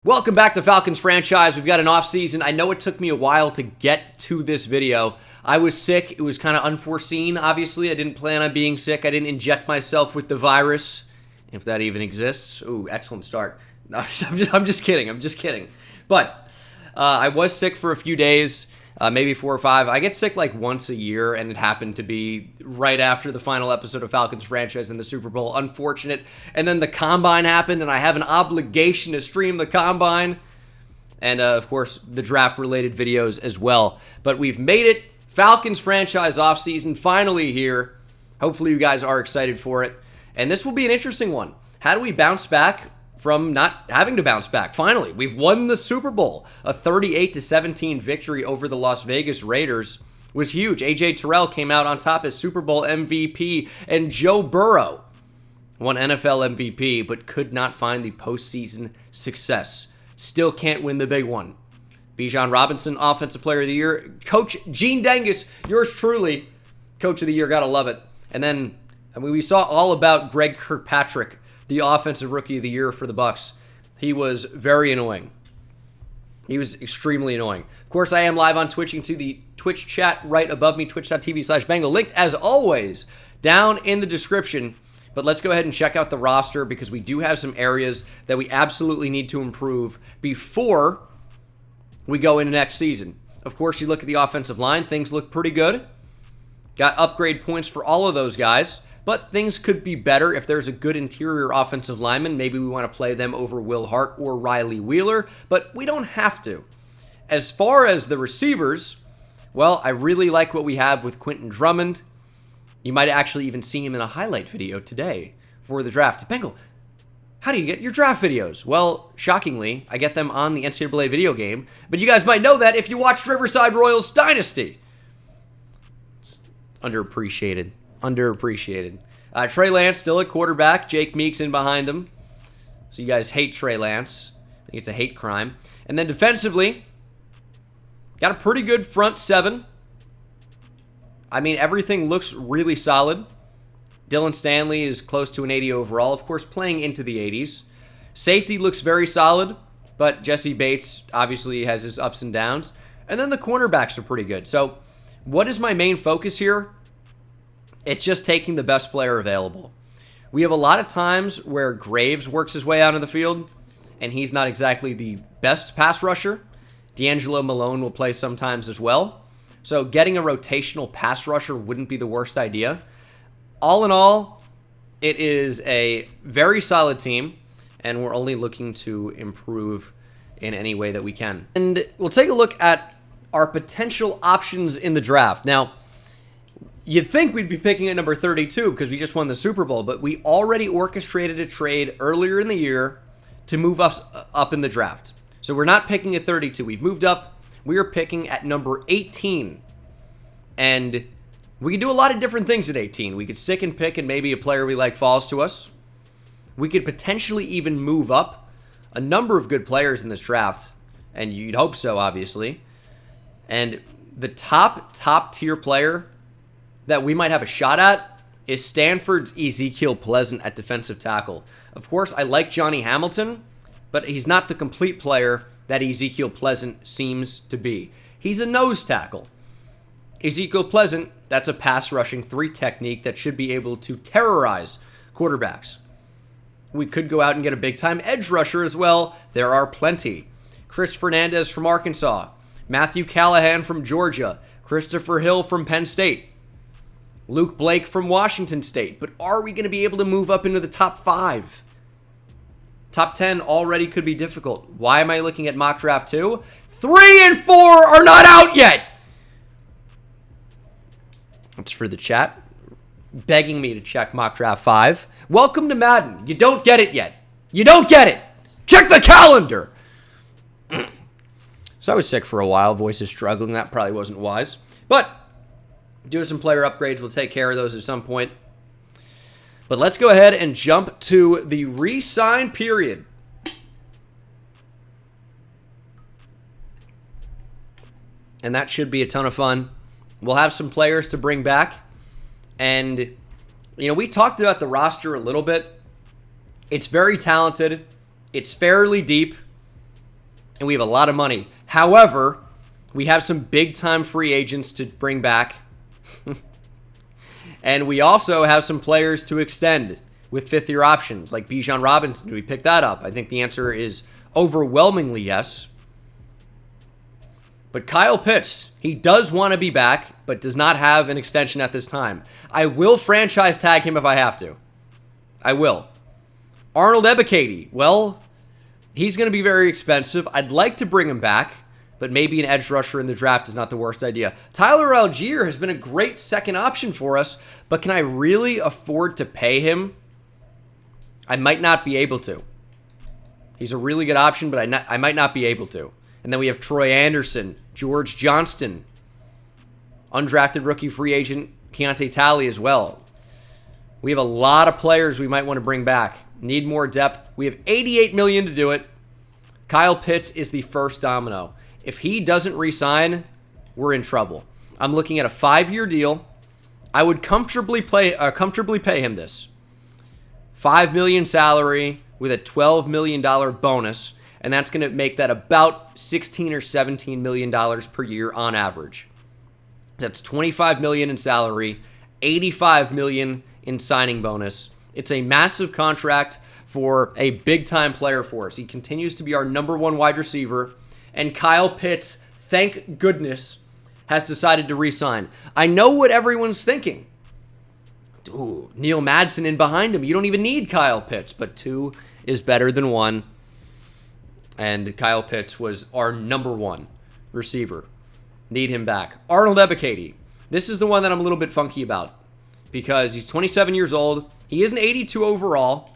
Welcome back to Falcons franchise. We've got an off season. I know it took me a while to get to this video. I was sick. It was kind of unforeseen, obviously. I didn't plan on being sick. I didn't inject myself with the virus, if that even exists. Ooh, excellent start. No, I'm just kidding. But I was sick for a few days, maybe 4 or 5. I get sick like once a year, and it happened to be right after the final episode of Falcons franchise in the Super Bowl. Unfortunate. And then the Combine happened, and I have an obligation to stream the Combine. And, of course, the draft-related videos as well. But we've made it. Falcons franchise offseason finally here. Hopefully you guys are excited for it. And this will be an interesting one. How do we bounce back from not having to bounce back? Finally, we've won the Super Bowl. A 38-17 victory over the Las Vegas Raiders was huge. A.J. Terrell came out on top as Super Bowl MVP, and Joe Burrow won NFL MVP, but could not find the postseason success. Still can't win the big one. Bijan Robinson, Offensive Player of the Year. Coach Gene Dangus, yours truly, Coach of the Year. Gotta love it. And then, we saw all about Greg Kirkpatrick, the Offensive Rookie of the Year for the Bucs. He was very annoying. He was extremely annoying. Of course, I am live on Twitch. You can see the Twitch chat right above me, twitch.tv/Bengal. Linked, as always, down in the description. But let's go ahead and check out the roster because we do have some areas that we absolutely need to improve before we go into next season. Of course, you look at the offensive line. Things look pretty good. Got upgrade points for all of those guys. But things could be better if there's a good interior offensive lineman. Maybe we want to play them over Will Hart or Riley Wheeler, but we don't have to. As far as the receivers, well, I really like what we have with Quentin Drummond. You might actually even see him in a highlight video today for the draft. Bengal, how do you get your draft videos? Well, shockingly, I get them on the NCAA video game, but you guys might know that if you watched Riverside Royals Dynasty. It's underappreciated. Trey Lance still at quarterback. Jake Meeks in behind him. So you guys hate Trey Lance. I think it's a hate crime. And then defensively, got a pretty good front seven. I mean, everything looks really solid. Dylan Stanley is close to an 80 overall, of course, playing into the 80s. Safety looks very solid, but Jesse Bates obviously has his ups and downs. And then the cornerbacks are pretty good. So what is my main focus here? It's just taking the best player available. We have a lot of times where Graves works his way out in the field, and he's not exactly the best pass rusher. D'Angelo Malone will play sometimes as well. So getting a rotational pass rusher wouldn't be the worst idea. All in all, it is a very solid team, and we're only looking to improve in any way that we can. And we'll take a look at our potential options in the draft. Now, you'd think we'd be picking at number 32 because we just won the Super Bowl, but we already orchestrated a trade earlier in the year to move us up in the draft. So we're not picking at 32. We've moved up. We are picking at number 18. And we can do a lot of different things at 18. We could stick and pick and maybe a player we like falls to us. We could potentially even move up a number of good players in this draft. And you'd hope so, obviously. And the top tier player that we might have a shot at is Stanford's Ezekiel Pleasant at defensive tackle. Of course, I like Johnny Hamilton, but he's not the complete player that Ezekiel Pleasant seems to be. He's a nose tackle. Ezekiel Pleasant, that's a pass rushing 3 technique that should be able to terrorize quarterbacks. We could go out and get a big time edge rusher as well. There are plenty. Chris Fernandez from Arkansas, Matthew Callahan from Georgia, Christopher Hill from Penn State, Luke Blake from Washington State. But are we going to be able to move up into the top 5? Top 10 already could be difficult. Why am I looking at mock draft 2? 3 and 4 are not out yet. That's for the chat, begging me to check mock draft 5. Welcome to Madden. You don't get it yet. You don't get it. Check the calendar. So I was sick for a while. Voice is struggling. That probably wasn't wise. But do some player upgrades. We'll take care of those at some point. But let's go ahead and jump to the re-sign period. And that should be a ton of fun. We'll have some players to bring back. And, we talked about the roster a little bit. It's very talented. It's fairly deep. and we have a lot of money. However, we have some big-time free agents to bring back. And we also have some players to extend with fifth-year options, like Bijan Robinson. Do we pick that up? I think the answer is overwhelmingly yes. But Kyle Pitts, he does want to be back, but does not have an extension at this time. I will franchise tag him if I have to. I will. Arnold Ebiketie, well, he's going to be very expensive. I'd like to bring him back, but maybe an edge rusher in the draft is not the worst idea. Tyler Algier has been a great second option for us, but can I really afford to pay him? I might not be able to. He's a really good option, but I might not be able to. And then we have Troy Anderson, George Johnston, undrafted rookie free agent Keontae Talley as well. We have a lot of players we might want to bring back. Need more depth. We have $88 million to do it. Kyle Pitts is the first domino. If he doesn't re-sign, we're in trouble. I'm looking at a 5-year deal. I would comfortably pay him this. $5 million salary with a $12 million bonus, and that's going to make that about $16 or $17 million per year on average. That's $25 million in salary, $85 million in signing bonus. It's a massive contract for a big-time player for us. He continues to be our #1 wide receiver, and Kyle Pitts, thank goodness, has decided to re-sign. I know what everyone's thinking. Ooh, Neil Madsen in behind him. You don't even need Kyle Pitts, but 2 is better than 1. And Kyle Pitts was our #1 receiver. Need him back. Arnold Ebiketie. This is the one that I'm a little bit funky about because he's 27 years old. He is an 82 overall.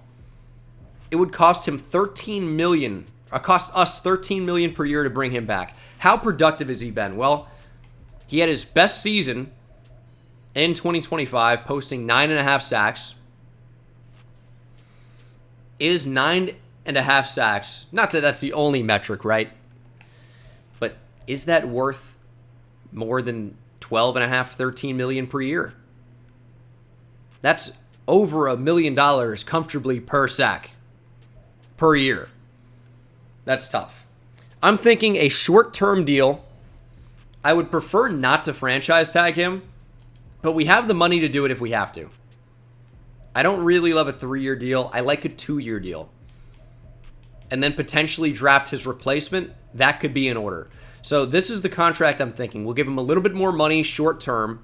It would cost him $13 million. Cost us $13 million per year to bring him back. How productive has he been? Well, he had his best season in 2025, posting 9.5 sacks. Is 9.5 sacks, not that that's the only metric, right? But is that worth more than 12.5, $13 million per year? That's over $1 million comfortably per sack per year. That's tough. I'm thinking a short-term deal. I would prefer not to franchise tag him, but we have the money to do it if we have to. I don't really love a 3-year deal. I like a 2-year deal. And then potentially draft his replacement. That could be in order. So this is the contract I'm thinking. We'll give him a little bit more money short-term,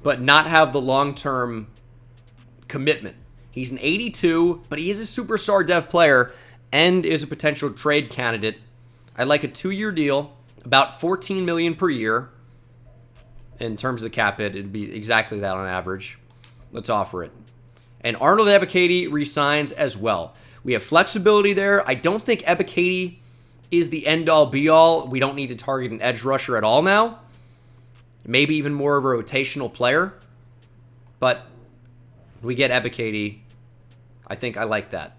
but not have the long-term commitment. He's an 82, but he is a superstar dev player and is a potential trade candidate. I'd like a 2-year deal, about $14 million per year. In terms of the cap hit, it'd be exactly that on average. Let's offer it. And Arnold Ebiketie resigns as well. We have flexibility there. I don't think Ebiketie is the end-all, be-all. We don't need to target an edge rusher at all now. Maybe even more of a rotational player. But we get Ebiketie. I think I like that.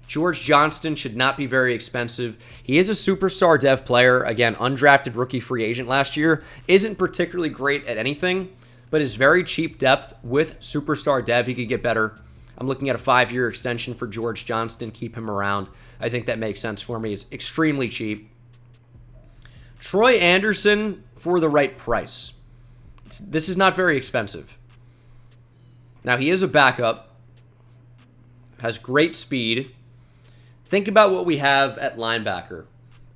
George Johnston should not be very expensive. He is a superstar dev player. Again, undrafted rookie free agent last year. Isn't particularly great at anything, but is very cheap depth with superstar dev. He could get better. I'm looking at a 5-year extension for George Johnston. Keep him around. I think that makes sense for me. He's extremely cheap. Troy Anderson for the right price. This is not very expensive. Now, he is a backup. Has great speed. Think about what we have at linebacker.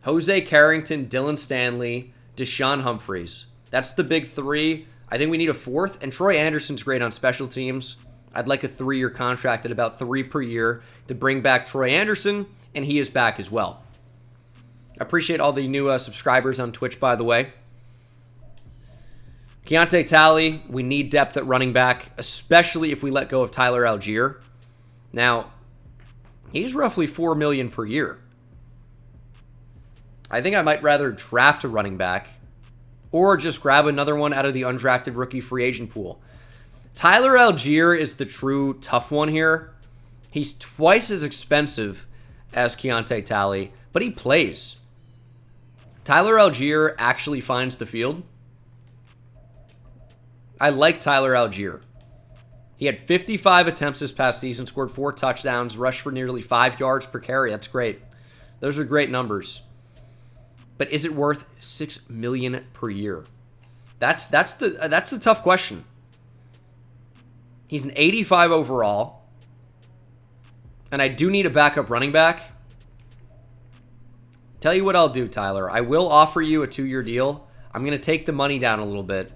Jose Carrington, Dylan Stanley, Deshaun Humphreys. That's the big 3. I think we need a 4th, and Troy Anderson's great on special teams. I'd like a 3-year contract at about 3 per year to bring back Troy Anderson, and he is back as well. I appreciate all the new subscribers on Twitch, by the way. Keontae Talley, we need depth at running back, especially if we let go of Tyler Algier. Now, he's roughly $4 million per year. I think I might rather draft a running back or just grab another one out of the undrafted rookie free agent pool. Tyler Algier is the true tough one here. He's twice as expensive as Keontae Talley, but he plays. Tyler Algier actually finds the field. I like Tyler Algier. He had 55 attempts this past season, scored 4 touchdowns, rushed for nearly 5 yards per carry. That's great. Those are great numbers. But is it worth $6 million per year? That's the tough question. He's an 85 overall. And I do need a backup running back. Tell you what I'll do, Tyler. I will offer you a 2-year deal. I'm going to take the money down a little bit.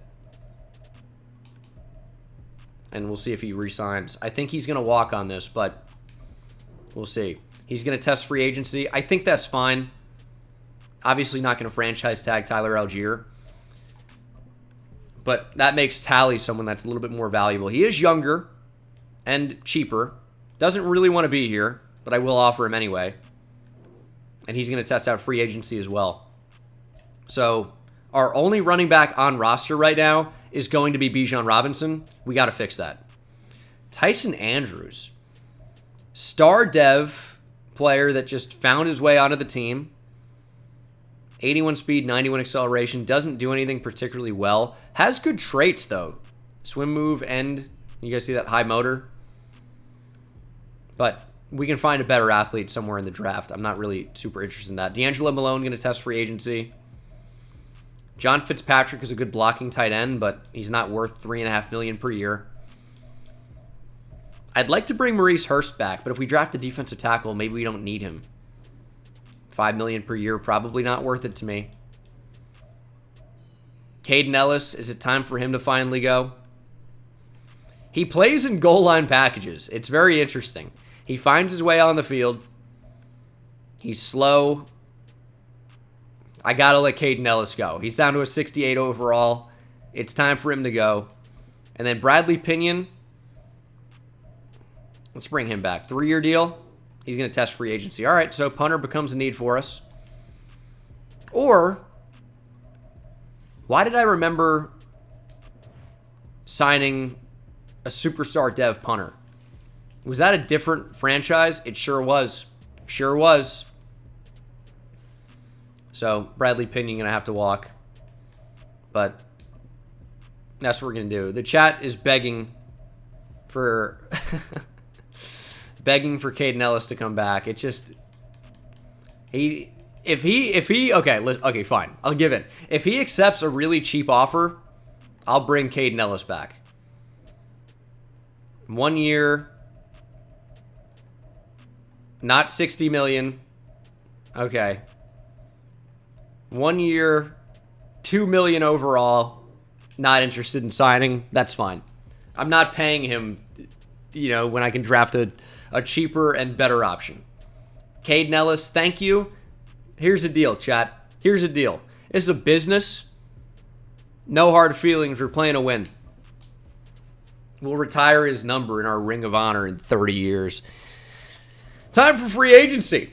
And we'll see if he resigns. I think he's going to walk on this, but we'll see. He's going to test free agency. I think that's fine. Obviously not going to franchise tag Tyler Algier. But that makes Tally someone that's a little bit more valuable. He is younger and cheaper. Doesn't really want to be here, but I will offer him anyway. And he's going to test out free agency as well. So our only running back on roster right now is going to be Bijan Robinson. We got to fix that. Tyson Andrews. Star dev player that just found his way onto the team. 81 speed, 91 acceleration. Doesn't do anything particularly well. Has good traits, though. Swim move and you guys see that high motor? But we can find a better athlete somewhere in the draft. I'm not really super interested in that. D'Angelo Malone going to test free agency. John Fitzpatrick is a good blocking tight end, but he's not worth $3.5 million per year. I'd like to bring Maurice Hurst back, but if we draft a defensive tackle, maybe we don't need him. $5 million per year, probably not worth it to me. Caden Ellis, is it time for him to finally go? He plays in goal line packages. It's very interesting. He finds his way on the field. He's slow. I got to let Caden Ellis go. He's down to a 68 overall. It's time for him to go. And then Bradley Pinion. Let's bring him back. 3-year deal. He's going to test free agency. All right, so punter becomes a need for us. Or, why did I remember signing a superstar dev punter? Was that a different franchise? It sure was. Sure was. So, Bradley Pinion going to have to walk. But that's what we're going to do. The chat is begging for begging for Caden Ellis to come back. It's just okay, okay, fine. I'll give it. If he accepts a really cheap offer, I'll bring Caden Ellis back. 1 year, not $60 million. Okay. 1 year, $2 million overall. Not interested in signing. That's fine. I'm not paying him, when I can draft a cheaper and better option. Caden Ellis, thank you. Here's the deal, chat. Here's the deal. It's a business. No hard feelings. We're playing to win. We'll retire his number in our Ring of Honor in 30 years. Time for free agency.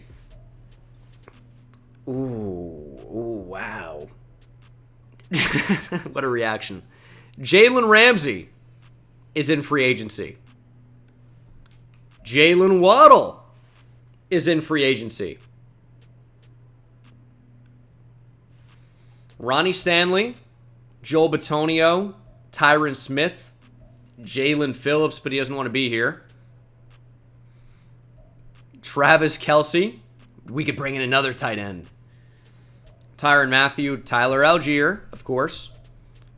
Ooh, wow. What a reaction. Jalen Ramsey is in free agency. Jalen Waddle is in free agency. Ronnie Stanley, Joel Bitonio, Tyron Smith, Jalen Phillips, but he doesn't want to be here. Travis Kelce. We could bring in another tight end. Tyrann Mathieu, Tyler Algier, of course.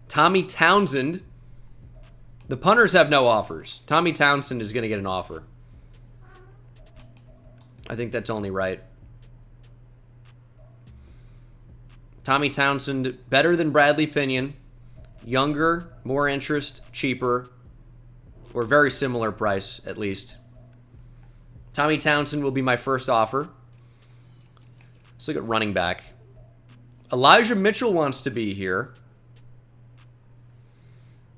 Tommy Townsend. The punters have no offers. Tommy Townsend is going to get an offer. I think that's only right. Tommy Townsend, better than Bradley Pinion. Younger, more interest, cheaper. Or very similar price, at least. Tommy Townsend will be my first offer. Let's look at running back. Elijah Mitchell wants to be here.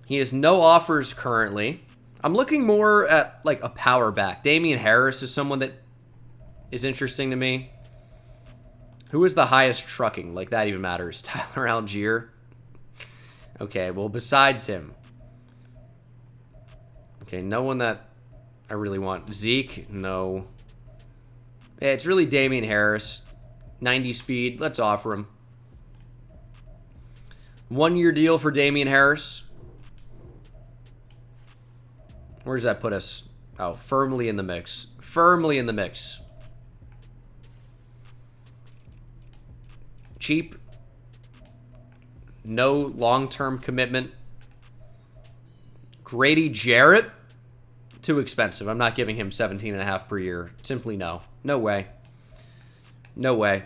He has no offers currently. I'm looking more at like a power back. Damian Harris is someone that is interesting to me. Who is the highest trucking? Like that even matters. Tyler Algier. Okay, well besides him. Okay, no one that I really want. Zeke, no. Yeah, it's really Damian Harris. 90 speed. Let's offer him. 1 year deal for Damian Harris. Where does that put us? Oh, firmly in the mix. Firmly in the mix. Cheap. No long-term commitment. Grady Jarrett. Too expensive. I'm not giving him 17.5 per year. Simply no. No way. No way.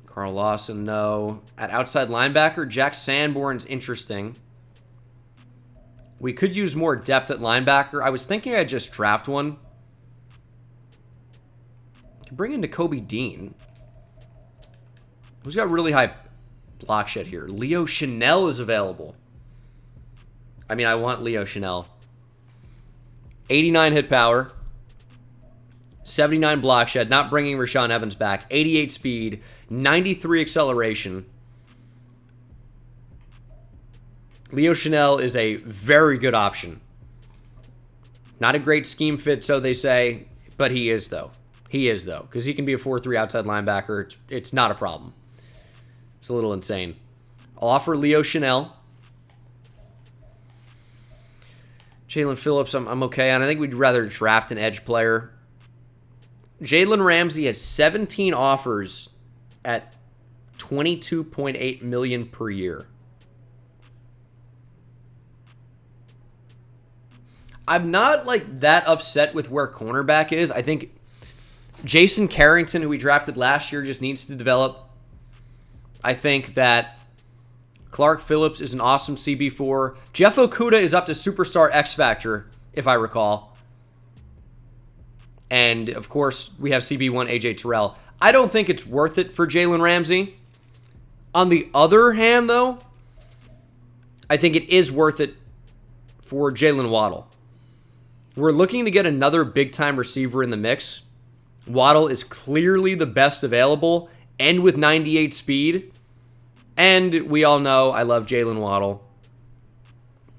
Carl Lawson, no. At outside linebacker, Jack Sanborn's interesting. We could use more depth at linebacker. I was thinking I'd just draft one. Could bring in Kobe Dean. Who's got really high block shed here? Leo Chanel is available. I mean, I want Leo Chanel. 89 hit power. 79 block shed. Not bringing Rashaan Evans back. 88 speed. 93 acceleration. Leo Chanel is a very good option. Not a great scheme fit, so they say, but he is, though. He is, though, because he can be a 4-3 outside linebacker. It's not a problem. It's a little insane. I'll offer Leo Chanel. Jalen Phillips, I'm okay on. I think we'd rather draft an edge player. Jalen Ramsey has 17 offers at $22.8 million per year. I'm not like that upset with where cornerback is. I think Jason Carrington, who we drafted last year, just needs to develop. I think that Clark Phillips is an awesome CB4. Jeff Okudah is up to Superstar X Factor, if I recall. And, of course, we have CB1 AJ Terrell. I don't think it's worth it for Jalen Ramsey. On the other hand, though, I think it is worth it for Jalen Waddle. We're looking to get another big-time receiver in the mix. Waddle is clearly the best available, and with 98 speed. And we all know I love Jalen Waddle.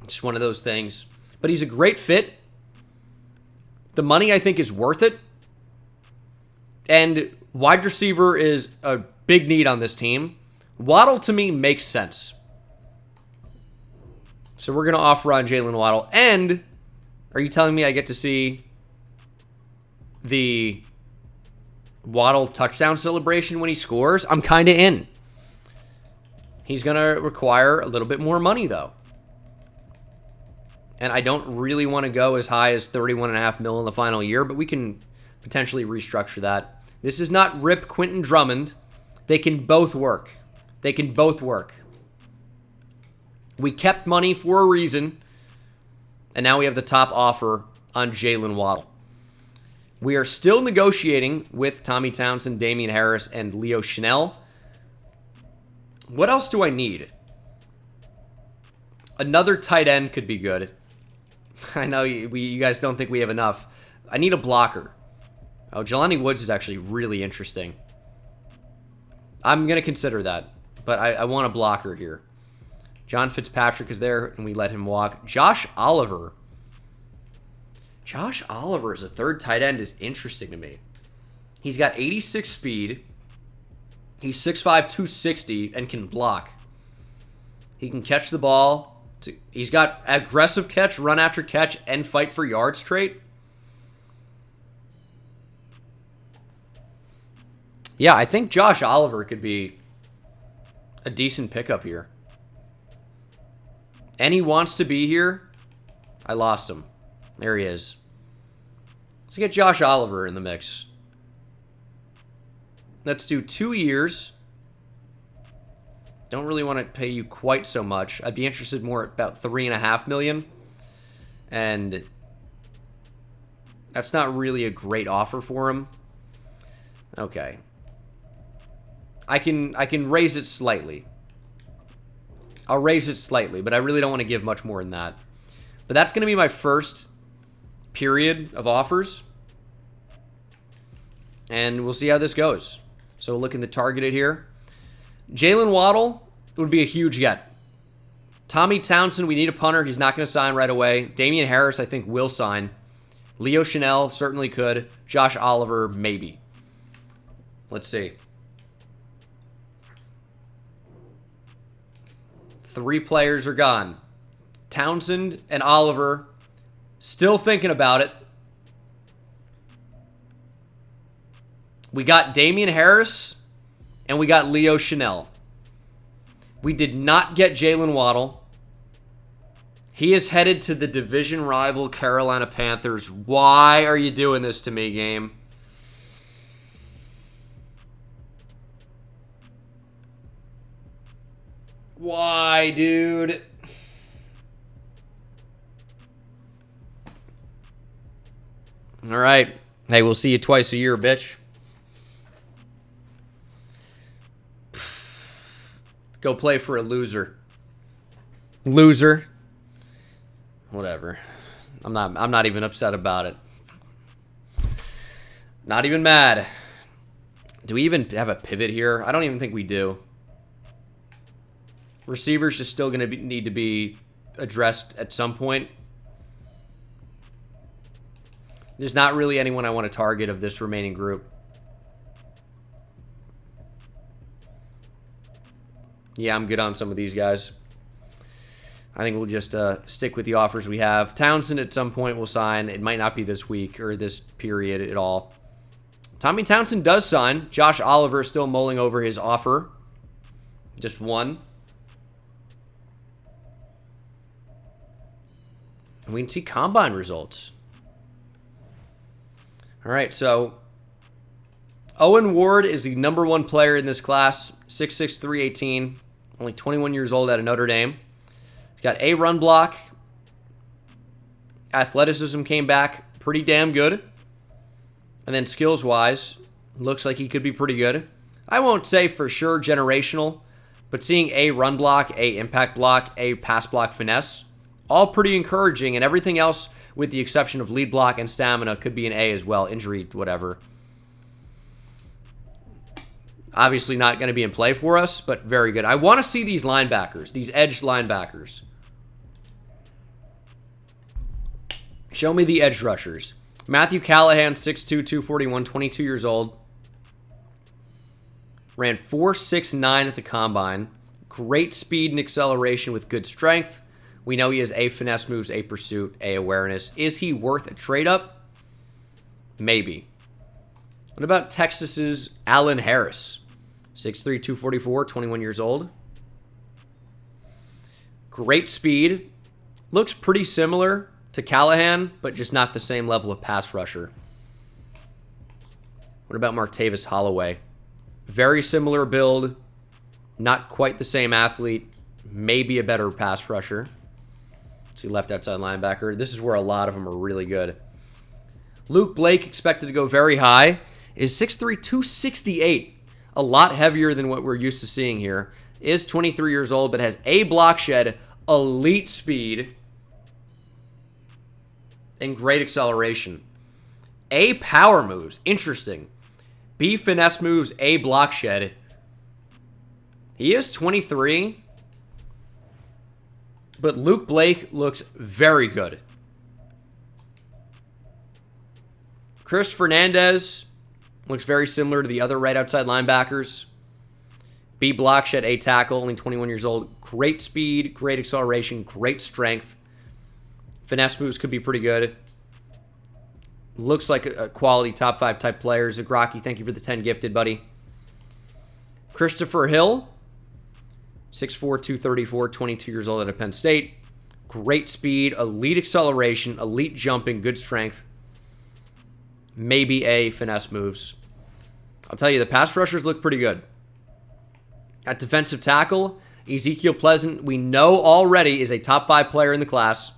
It's one of those things. But he's a great fit. The money, I think, is worth it. And wide receiver is a big need on this team. Waddle, to me, makes sense. So we're going to offer on Jalen Waddle. And are you telling me I get to see the Waddle touchdown celebration when he scores? I'm kind of in. He's going to require a little bit more money, though. And I don't really want to go as high as $31.5 million in the final year, but we can potentially restructure that. This is not rip Quentin Drummond. They can both work. They can both work. We kept money for a reason, and now we have the top offer on Jalen Waddle. We are still negotiating with Tommy Townsend, Damian Harris, and Leo Chanel. What else do I need? Another tight end could be good. I know you guys don't think we have enough. I need a blocker. Oh, Jelani Woods is actually really interesting. I'm going to consider that, but I want a blocker here. John Fitzpatrick is there, and we let him walk. Josh Oliver. Josh Oliver as a third tight end is interesting to me. He's got 86 speed. He's 6'5", 260, and can block. He can catch the ball. He's got aggressive catch, run after catch, and fight for yards trait. Yeah, I think Josh Oliver could be a decent pickup here. And he wants to be here. I lost him. There he is. Let's get Josh Oliver in the mix. Let's do 2 years. Don't really want to pay you quite so much. I'd be interested more at about $3.5 million. And that's not really a great offer for him. Okay. I can raise it slightly. I'll raise it slightly, but I really don't want to give much more than that. But that's going to be my first period of offers. And we'll see how this goes. So looking to target it here. Jalen Waddle would be a huge get. Tommy Townsend, we need a punter. He's not going to sign right away. Damian Harris, I think, will sign. Leo Chanel certainly could. Josh Oliver, maybe. Let's see. 3 players are gone. Townsend and Oliver still thinking about it. We got Damian Harris And we got Leo Chanel. We did not get Jalen Waddle. He is headed to the division rival Carolina Panthers. Why are you doing this to me, game? Why, dude? All right. Hey, we'll see you twice a year, bitch. Go play for a loser. Loser. Whatever. I'm not even upset about it. Not even mad. Do we even have a pivot here? I don't even think we do. Receivers just still going to need to be addressed at some point. There's not really anyone I want to target of this remaining group. Yeah, I'm good on some of these guys. I think we'll just stick with the offers we have. Townsend at some point will sign. It might not be this week or this period at all. Tommy Townsend does sign. Josh Oliver is still mulling over his offer. Just one. And we can see combine results. All right, so Owen Ward is the #1 player in this class. 6'6", 318. Only 21 years old out of Notre Dame. He's got a run block. Athleticism came back pretty damn good. And then skills-wise, looks like he could be pretty good. I won't say for sure generational, but seeing a run block, a impact block, a pass block finesse, all pretty encouraging. And everything else, with the exception of lead block and stamina, could be an A as well. Injury, whatever. Obviously not going to be in play for us, but very good. I want to see these linebackers, these edge linebackers. Show me the edge rushers. Matthew Callahan, 6'2", 241, 22 years old. Ran 4.69 at the combine. Great speed and acceleration with good strength. We know he has A finesse moves, A pursuit, A awareness. Is he worth a trade-up? Maybe. What about Texas's Allen Harris? 6'3", 244, 21 years old. Great speed. Looks pretty similar to Callahan, but just not the same level of pass rusher. What about Martavis Holloway? Very similar build. Not quite the same athlete. Maybe a better pass rusher. Let's see, left outside linebacker. This is where a lot of them are really good. Luke Blake, expected to go very high, is 6'3", 268. A lot heavier than what we're used to seeing here. Is 23 years old, but has a block shed, elite speed, and great acceleration. A power moves. Interesting. B finesse moves, A block shed. He is 23, but Luke Blake looks very good. Chris Fernandez looks very similar to the other right outside linebackers. B block shed, A tackle, only 21 years old. Great speed, great acceleration, great strength. Finesse moves could be pretty good. Looks like a quality top 5 type player. Zagraki, thank you for the 10 gifted, buddy. Christopher Hill, 6'4", 234, 22 years old out of Penn State. Great speed, elite acceleration, elite jumping, good strength. Maybe A finesse moves. I'll tell you, the pass rushers look pretty good. At defensive tackle, Ezekiel Pleasant, we know already, is a top 5 player in the class.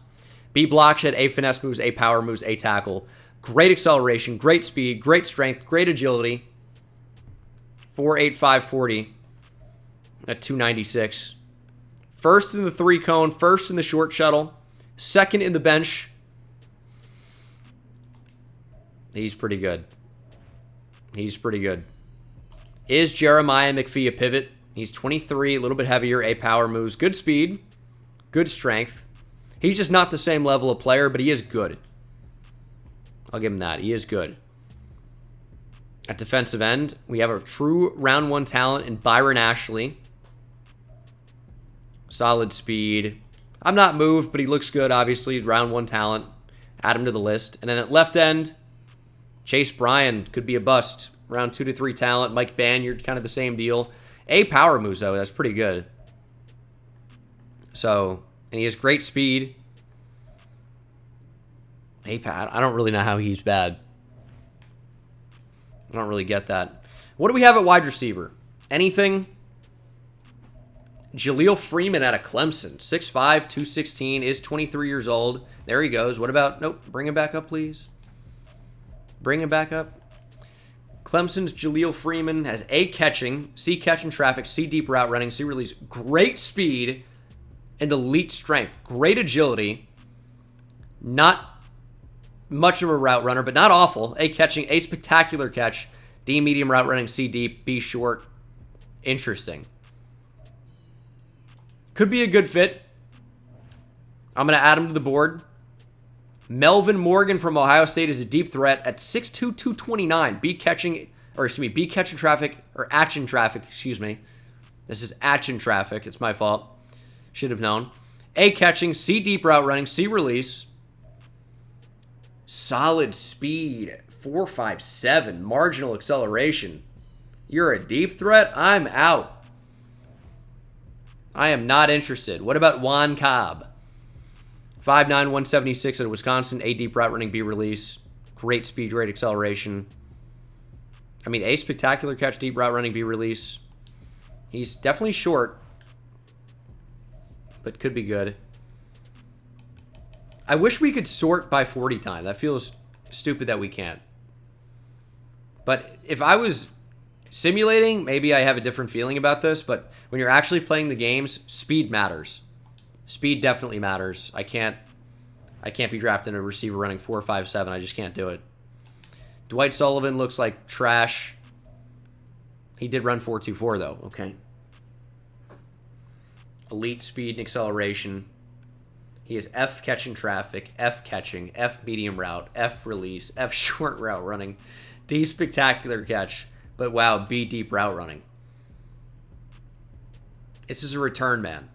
B block shed, A finesse moves, A power moves, A tackle. Great acceleration, great speed, great strength, great agility. 4.85 40 at 296. First in the 3-cone, first in the short shuttle, second in the bench. He's pretty good. He's pretty good. Is Jeremiah McPhee a pivot? He's 23, a little bit heavier, A power moves, good speed, good strength. He's just not the same level of player, but he is good. I'll give him that. He is good. At defensive end, we have a true round 1 talent in Byron Ashley. Solid speed. I'm not moved, but he looks good, obviously. Round 1 talent. Add him to the list. And then at left end, Chase Bryan could be a bust. Round 2 to 3 talent. Mike Banyard, kind of the same deal. A power moves, though. That's pretty good. So, and he has great speed. A pad. I don't really know how he's bad. I don't really get that. What do we have at wide receiver? Anything? Jaleel Freeman out of Clemson. 6'5", 216, is 23 years old. There he goes. What about... Nope. Bring him back up, please. Bring him back up. Clemson's Jaleel Freeman has A, catching, C, catching traffic, C, deep route running, C, release. Great speed and elite strength. Great agility. Not much of a route runner, but not awful. A, catching, A, spectacular catch. D, medium route running, C, deep, B, short. Interesting. Could be a good fit. I'm going to add him to the board. Melvin Morgan from Ohio State is a deep threat at 6'2", 229. B catching traffic, or action traffic, excuse me. This is action traffic. It's my fault. Should have known. A, catching, C, deep route running, C, release. Solid speed, 4.57. Marginal acceleration. You're a deep threat? I'm out. I am not interested. What about Juan Cobb? 5'9", 176 out of Wisconsin. A, deep route running, B, release. Great speed, great acceleration. I mean, A, spectacular catch, deep route running, B, release. He's definitely short, but could be good. I wish we could sort by 40 time. That feels stupid that we can't. But if I was simulating, maybe I have a different feeling about this, but when you're actually playing the games, speed matters. Speed definitely matters. I can't be drafting a receiver running 4.57. I just can't do it. Dwight Sullivan looks like trash. He did run 4.24 though. Okay. Elite speed and acceleration. He is F catching traffic, F catching, F medium route, F release, F short route running, D spectacular catch, but wow, B deep route running. This is a return man.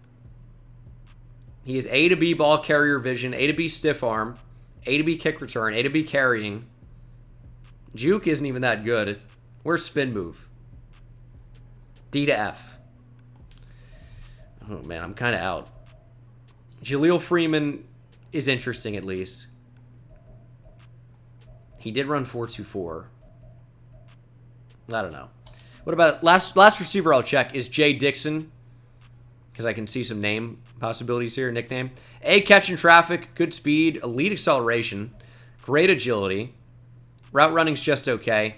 He is A to B ball carrier vision, A to B stiff arm, A to B kick return, A to B carrying. Juke isn't even that good. Where's spin move? D to F. Oh man, I'm kind of out. Jaleel Freeman is interesting at least. He did run 4.24. I don't know. What about last receiver I'll check is Jay Dixon, because I can see some name possibilities here, nickname. A, catching traffic, good speed, elite acceleration, great agility. Route running's just okay.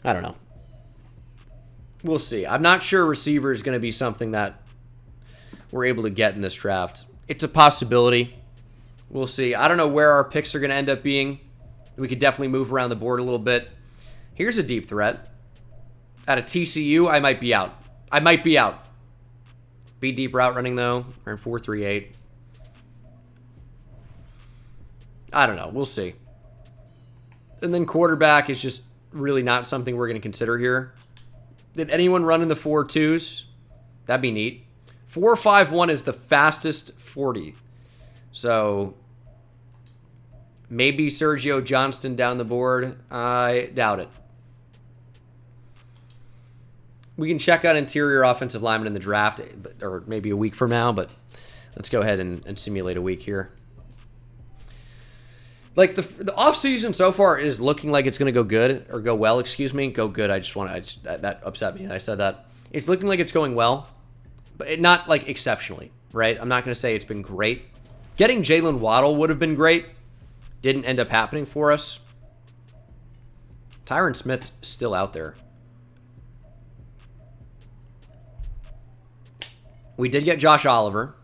I don't know. We'll see. I'm not sure receiver is going to be something that we're able to get in this draft. It's a possibility. We'll see. I don't know where our picks are going to end up being. We could definitely move around the board a little bit. Here's a deep threat. At a TCU, I might be out. I might be out. Be deep route running, though. We're in 4.38. I don't know. We'll see. And then quarterback is just really not something we're going to consider here. Did anyone run in the 4.2s? That'd be neat. 4.51 is the fastest 40. So maybe Sergio Johnston down the board. I doubt it. We can check out interior offensive linemen in the draft, or maybe a week from now, but let's go ahead and simulate a week here. Like, the offseason so far is looking like it's going to go good, or go well, excuse me. Go good, that upset me, and I said that. It's looking like it's going well, but not, like, exceptionally, right? I'm not going to say it's been great. Getting Jalen Waddle would have been great. Didn't end up happening for us. Tyron Smith's still out there. We did get Josh Oliver.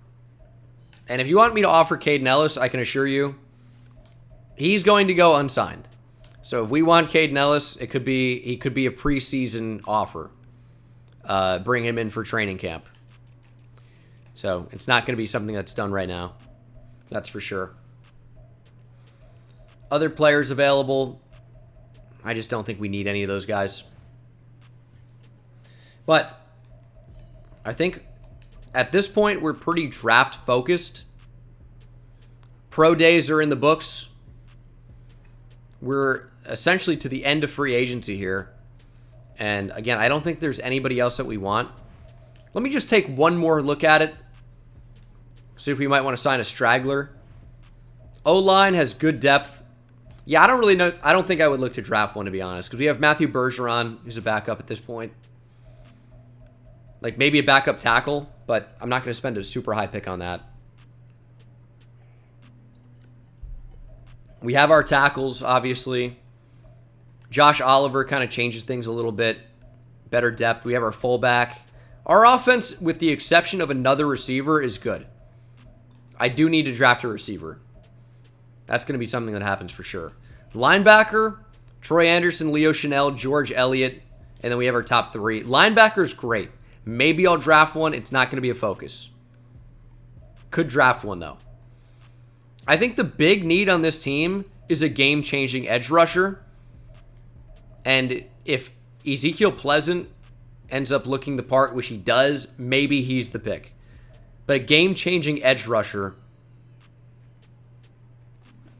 And if you want me to offer Caden Ellis, I can assure you, he's going to go unsigned. So if we want Caden Ellis, he could be a preseason offer. Bring him in for training camp. So it's not going to be something that's done right now. That's for sure. Other players available, I just don't think we need any of those guys. But I think at this point we're pretty draft focused. Pro days are in the books. we're essentially to the end of free agency here. And again, I don't think there's anybody else that we want. Let me just take one more look at it. See if we might want to sign a straggler. O-line has good depth. Yeah, I don't really know. I don't think I would look to draft one, to be honest, because we have Matthew Bergeron, who's a backup at this point. Like, maybe a backup tackle, but I'm not going to spend a super high pick on that. We have our tackles, obviously. Josh Oliver kind of changes things a little bit. Better depth. We have our fullback. Our offense, with the exception of another receiver, is good. I do need to draft a receiver. That's going to be something that happens for sure. Linebacker, Troy Anderson, Leo Chanel, George Elliott, and then we have our top three. Linebacker's great. Maybe I'll draft one. It's not going to be a focus. Could draft one, though. I think the big need on this team is a game-changing edge rusher. And if Ezekiel Pleasant ends up looking the part, which he does, maybe he's the pick. But a game-changing edge rusher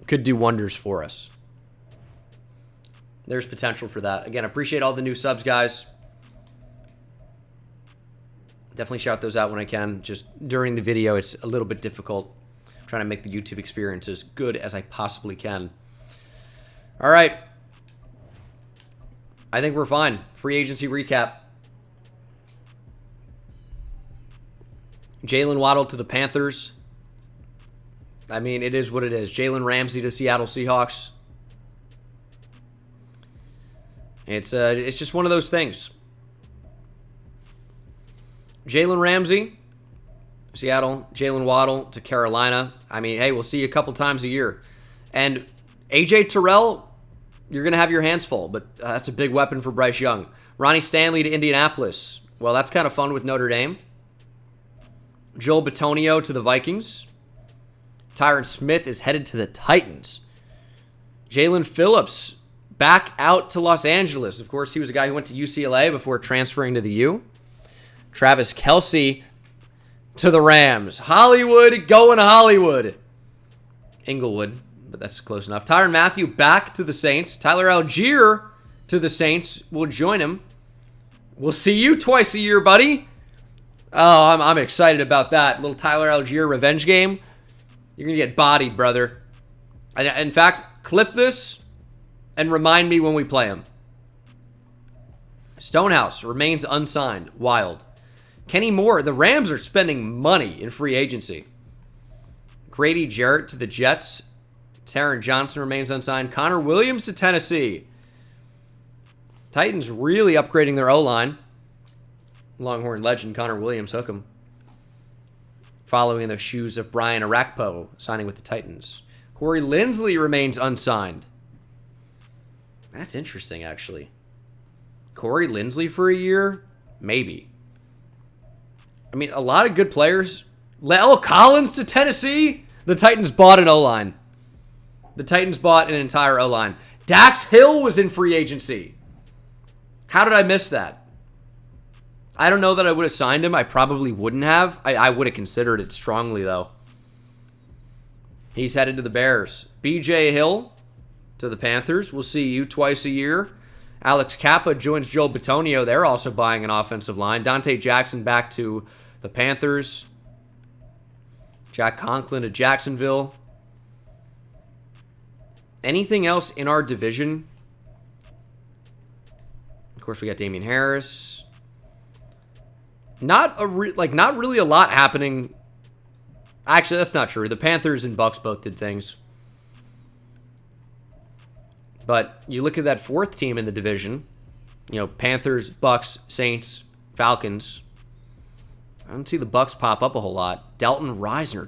could do wonders for us. There's potential for that. Again, appreciate all the new subs, guys. Definitely shout those out when I can. Just during the video, it's a little bit difficult. I'm trying to make the YouTube experience as good as I possibly can. All right. I think we're fine. Free agency recap. Jalen Waddle to the Panthers. I mean, it is what it is. Jalen Ramsey to Seattle Seahawks. It's just one of those things. Jalen Ramsey, Seattle. Jalen Waddle to Carolina. I mean, hey, we'll see you a couple times a year. And AJ Terrell, you're going to have your hands full, but that's a big weapon for Bryce Young. Ronnie Stanley to Indianapolis. Well, that's kind of fun with Notre Dame. Joel Bitonio to the Vikings. Tyron Smith is headed to the Titans. Jalen Phillips back out to Los Angeles. Of course, he was a guy who went to UCLA before transferring to the U. Travis Kelce to the Rams. Hollywood going to Hollywood. Inglewood, but that's close enough. Tyrann Mathieu back to the Saints. Tyler Algier to the Saints. We'll join him. We'll see you twice a year, buddy. Oh, I'm excited about that. Little Tyler Algier revenge game. You're going to get bodied, brother. In fact, clip this and remind me when we play him. Stonehouse remains unsigned. Wild. Kenny Moore. The Rams are spending money in free agency. Grady Jarrett to the Jets. Taron Johnson remains unsigned. Connor Williams to Tennessee. Titans really upgrading their O-line. Longhorn legend Connor Williams, hook him. Following in the shoes of Brian Arakpo, signing with the Titans. Corey Linsley remains unsigned. That's interesting, actually. Corey Linsley for a year? Maybe. I mean, a lot of good players. La'el Collins to Tennessee? The Titans bought an O-line. The Titans bought an entire O-line. Dax Hill was in free agency. How did I miss that? I don't know that I would have signed him. I probably wouldn't have. I would have considered it strongly, though. He's headed to the Bears. BJ Hill to the Panthers. We'll see you twice a year. Alex Kappa joins Joel Bitonio. They're also buying an offensive line. Dante Jackson back to the Panthers. Jack Conklin to Jacksonville. Anything else in our division? Of course, we got Damian Harris. Not really a lot happening. Actually, that's not true. The Panthers and Bucks both did things. But you look at that fourth team in the division, you know, Panthers, Bucks, Saints, Falcons. I don't see the Bucks pop up a whole lot. Dalton Risner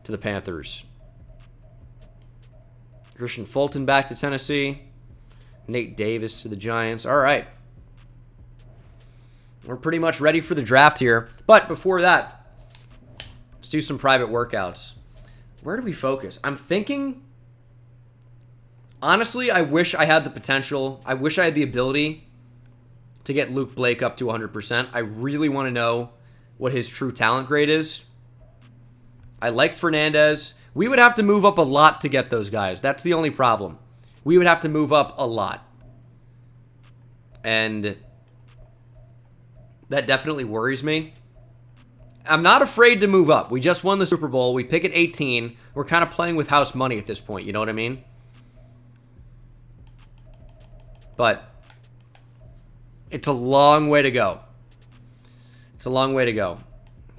to the Panthers. Christian Fulton back to Tennessee. Nate Davis to the Giants. All right. We're pretty much ready for the draft here. But before that, let's do some private workouts. Where do we focus? I'm thinking, honestly, I wish I had the potential. I wish I had the ability to get Luke Blake up to 100%. I really want to know what his true talent grade is. I like Fernandez. We would have to move up a lot to get those guys. That's the only problem. we would have to move up a lot. And that definitely worries me. I'm not afraid to move up. We just won the Super Bowl. We pick at 18. We're kind of playing with house money at this point. You know what I mean? But it's a long way to go. It's a long way to go.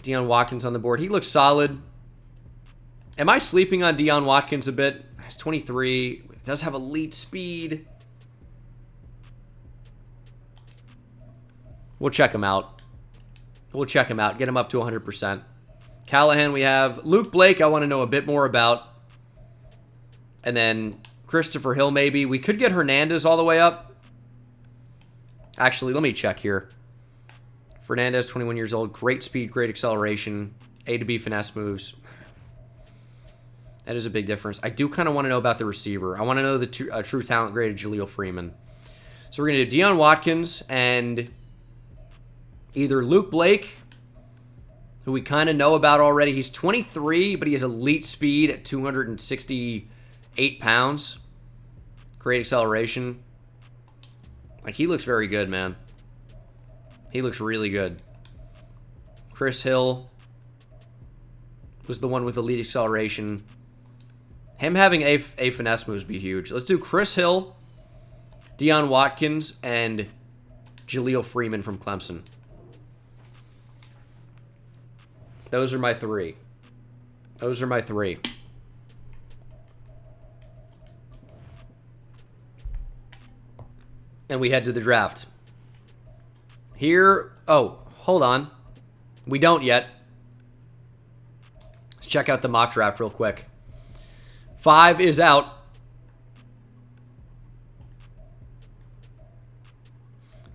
Deion Watkins on the board. He looks solid. Am I sleeping on Deion Watkins a bit? He's 23. Does have elite speed. We'll check him out. We'll check him out. Get him up to 100%. Callahan we have. Luke Blake I want to know a bit more about. And then Christopher Hill maybe. We could get Hernandez all the way up. Actually, let me check here. Fernandez, 21 years old. Great speed, great acceleration. A to B finesse moves. That is a big difference. I do kind of want to know about the receiver. I want to know the true talent grade of Jaleel Freeman. So we're going to do Deion Watkins and either Luke Blake, who we kind of know about already. He's 23, but he has elite speed at 268 pounds. Great acceleration. Like, he looks very good, man. He looks really good. Chris Hill was the one with elite acceleration. Him having a finesse moves be huge. Let's do Chris Hill, Deion Watkins, and Jaleel Freeman from Clemson. Those are my three. Those are my three. And we head to the draft. Here, oh, hold on. We don't yet. Let's check out the mock draft real quick. 5 is out.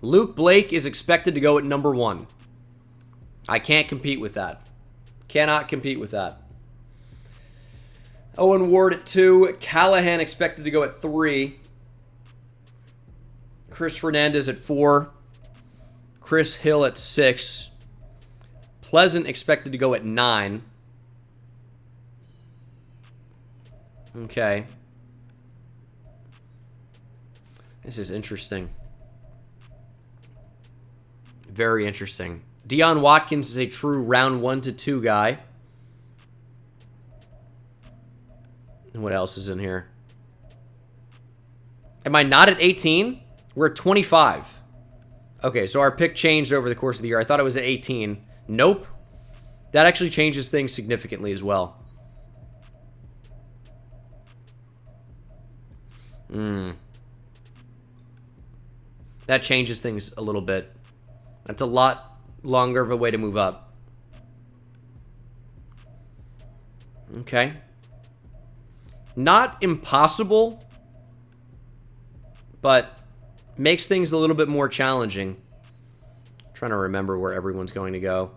Luke Blake is expected to go at number 1. I can't compete with that. Cannot compete with that. Owen Ward at 2. Callahan expected to go at 3. Chris Fernandez at 4. Chris Hill at 6. Pleasant expected to go at 9. Okay. This is interesting. Very interesting. Deion Watkins is a true round 1 to 2 guy. And what else is in here? Am I not at 18? We're at 25. Okay, so our pick changed over the course of the year. I thought it was at 18. Nope. That actually changes things significantly as well. That changes things a little bit. That's a lot longer of a way to move up. Okay. Not impossible, but makes things a little bit more challenging. I'm trying to remember where everyone's going to go.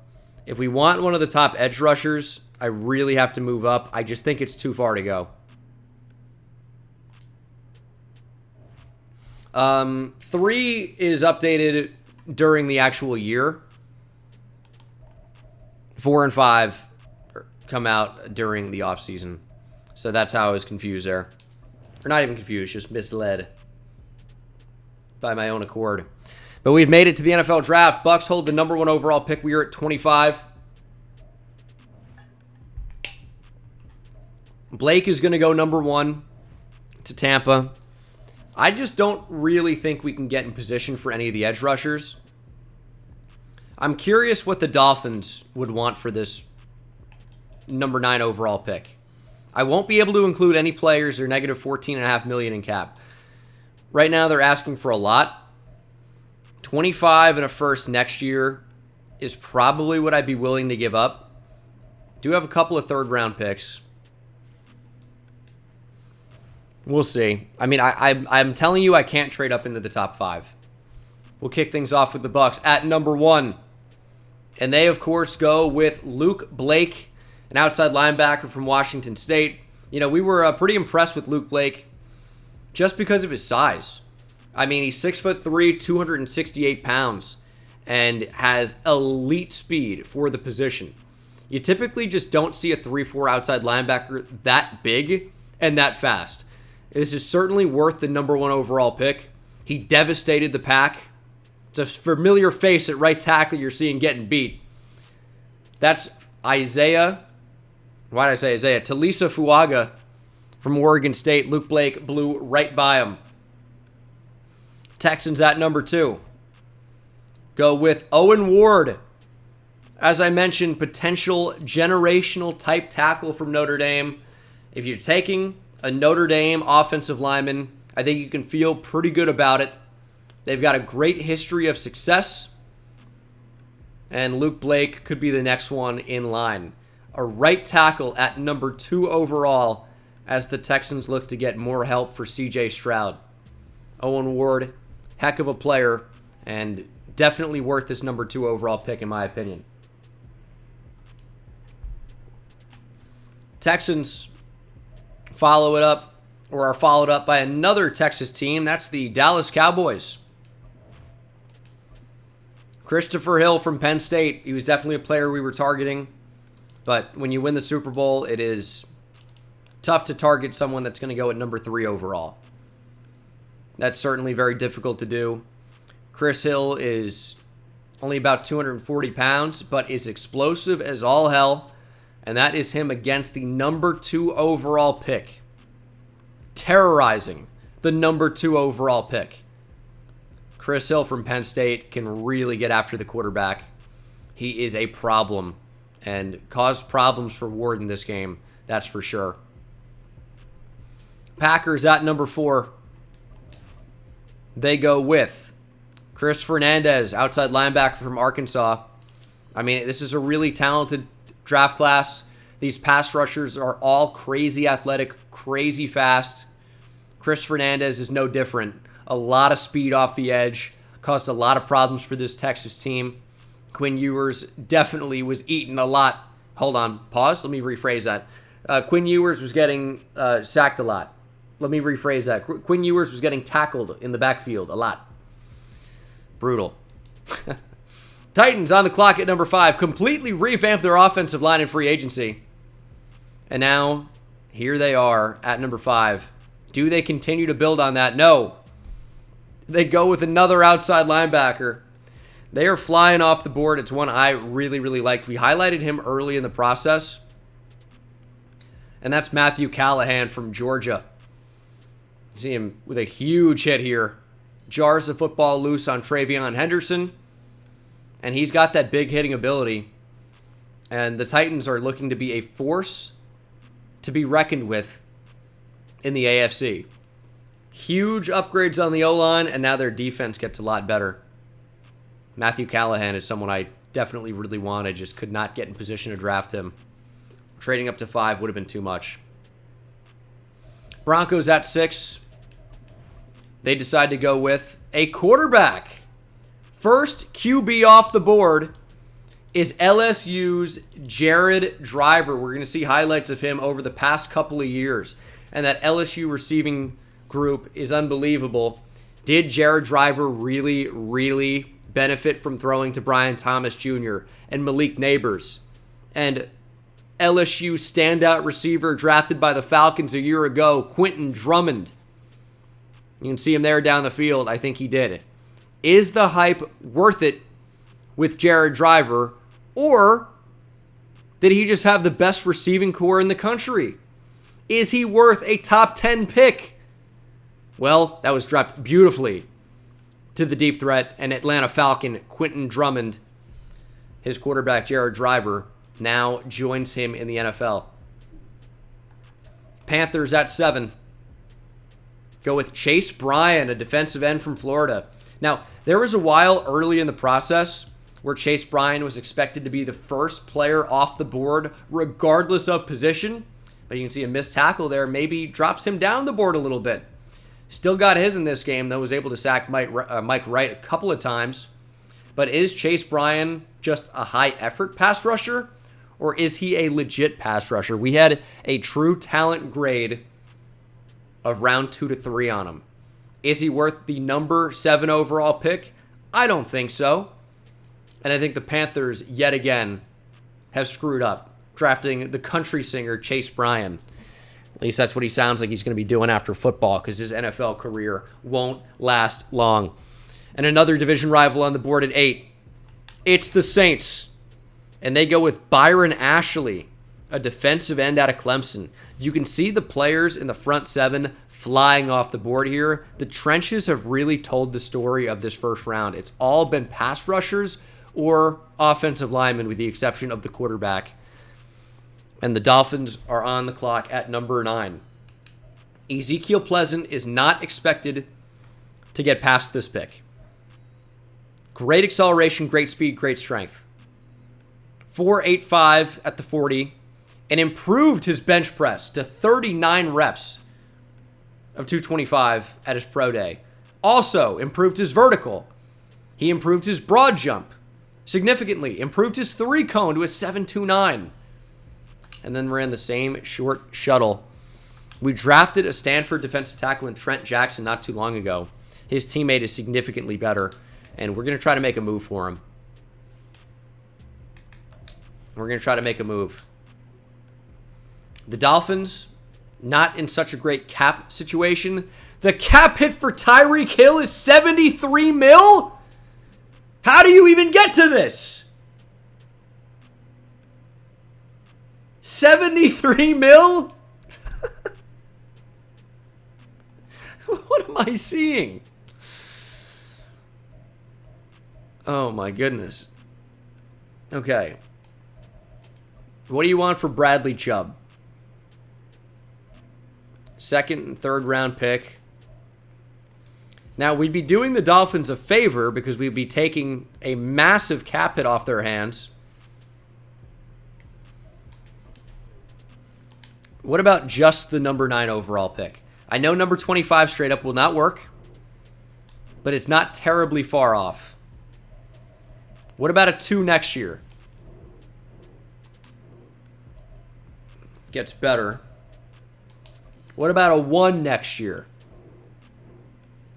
If we want one of the top edge rushers, I really have to move up. I just think it's too far to go. 3 is updated during the actual year. 4 and 5 come out during the offseason. So that's how I was confused there. Or not even confused, just misled by my own accord. But we've made it to the NFL draft. Bucks hold the number 1 overall pick. We are at 25. Blake is going to go number 1 to Tampa. I just don't really think we can get in position for any of the edge rushers. I'm curious what the Dolphins would want for this number 9 overall pick. I won't be able to include any players. They're negative $14.5 million in cap. Right now, they're asking for a lot. 25 and a first next year is probably what I'd be willing to give up. Do have a couple of third-round picks. We'll see. I mean, I'm telling you, I can't trade up into the top 5. We'll kick things off with the Bucks at number 1. And they, of course, go with Luke Blake, an outside linebacker from Washington State. You know, we were pretty impressed with Luke Blake just because of his size. I mean, he's 6'3", 268 pounds, and has elite speed for the position. You typically just don't see a 3-4 outside linebacker that big and that fast. This is certainly worth the #1 overall pick. He devastated the pack. It's a familiar face at right tackle you're seeing getting beat. That's Isaiah. Why did I say Isaiah? Talisa Fuaga from Oregon State. Luke Blake blew right by him. Texans at #2. Go with Owen Ward. As I mentioned, potential generational type tackle from Notre Dame. If you're taking a Notre Dame offensive lineman, I think you can feel pretty good about it. They've got a great history of success. And Luke Blake could be the next one in line. A right tackle at #2 overall as the Texans look to get more help for CJ Stroud. Owen Ward, heck of a player, and definitely worth this #2 overall pick in my opinion. Texans follow it up, or are followed up by another Texas team. That's the Dallas Cowboys. Christopher Hill from Penn State. He was definitely a player we were targeting. But when you win the Super Bowl, it is tough to target someone that's going to go at #3 overall. That's certainly very difficult to do. Chris Hill is only about 240 pounds, but is explosive as all hell. And that is him against the #2 overall pick. Terrorizing the #2 overall pick. Chris Hill from Penn State can really get after the quarterback. He is a problem and caused problems for Ward in this game, that's for sure. Packers at #4. They go with Chris Fernandez, outside linebacker from Arkansas. I mean, this is a really talented draft class. These pass rushers are all crazy athletic, crazy fast. Chris Fernandez is no different. A lot of speed off the edge. Caused a lot of problems for this Texas team. Quinn Ewers definitely was eating a lot. Hold on. Pause. Let me rephrase that. Quinn Ewers was getting sacked a lot. Let me rephrase that. Quinn Ewers was getting tackled in the backfield a lot. Brutal. Titans on the clock at #5. Completely revamped their offensive line in free agency. And now, here they are at #5. Do they continue to build on that? No. They go with another outside linebacker. They are flying off the board. It's one I really, really liked. We highlighted him early in the process. And that's Matthew Callahan from Georgia. You see him with a huge hit here. Jars the football loose on Travion Henderson. And he's got that big hitting ability. And the Titans are looking to be a force to be reckoned with in the AFC. Huge upgrades on the O-line, and now their defense gets a lot better. Matthew Callahan is someone I definitely really wanted, just could not get in position to draft him. Trading up to 5 would have been too much. Broncos at 6. They decide to go with a quarterback. First QB off the board is LSU's Jared Driver. We're going to see highlights of him over the past couple of years. And that LSU receiving group is unbelievable. Did Jared Driver really, really benefit from throwing to Brian Thomas Jr. and Malik Neighbors? And LSU standout receiver drafted by the Falcons a year ago, Quentin Drummond. You can see him there down the field. I think he did. Is the hype worth it with Jared Driver? Or did he just have the best receiving core in the country? Is he worth a top 10 pick? Well, that was dropped beautifully to the deep threat and Atlanta Falcon Quentin Drummond. His quarterback, Jared Driver, now joins him in the NFL. Panthers at 7. Go with Chase Bryan, a defensive end from Florida. Now, there was a while early in the process where Chase Bryan was expected to be the first player off the board regardless of position. But you can see a missed tackle there maybe drops him down the board a little bit. Still got his in this game, though, was able to sack Mike Wright a couple of times. But is Chase Bryan just a high-effort pass rusher? Or is he a legit pass rusher? We had a true talent grade of round 2 to 3 on him. Is he worth the #7 overall pick? I don't think so. And I think the Panthers, yet again, have screwed up, drafting the country singer Chase Bryan. At least that's what he sounds like he's going to be doing after football, because his NFL career won't last long. And another division rival on the board at 8. It's the Saints. And they go with Byron Ashley, a defensive end out of Clemson. You can see the players in the front 7 flying off the board here. The trenches have really told the story of this first round. It's all been pass rushers or offensive linemen, with the exception of the quarterback. And the Dolphins are on the clock at number 9. Ezekiel Pleasant is not expected to get past this pick. Great acceleration, great speed, great strength. 4.85 at the 40, and improved his bench press to 39 reps of 225 at his pro day. Also improved his vertical. He improved his broad jump significantly. Improved his 3-cone to a 7.29. And then ran the same short shuttle. We drafted a Stanford defensive tackle in Trent Jackson not too long ago. His teammate is significantly better, and we're going to try to make a move for him. We're going to try to make a move. The Dolphins, not in such a great cap situation. The cap hit for Tyreek Hill is 73 mil? How do you even get to this? 73 mil? What am I seeing? Oh my goodness. Okay. What do you want for Bradley Chubb? Second and third round pick. Now, we'd be doing the Dolphins a favor because we'd be taking a massive cap hit off their hands. What about just the number 9 overall pick? I know number 25 straight up will not work, but it's not terribly far off. What about a 2 next year? Gets better. What about a 1 next year?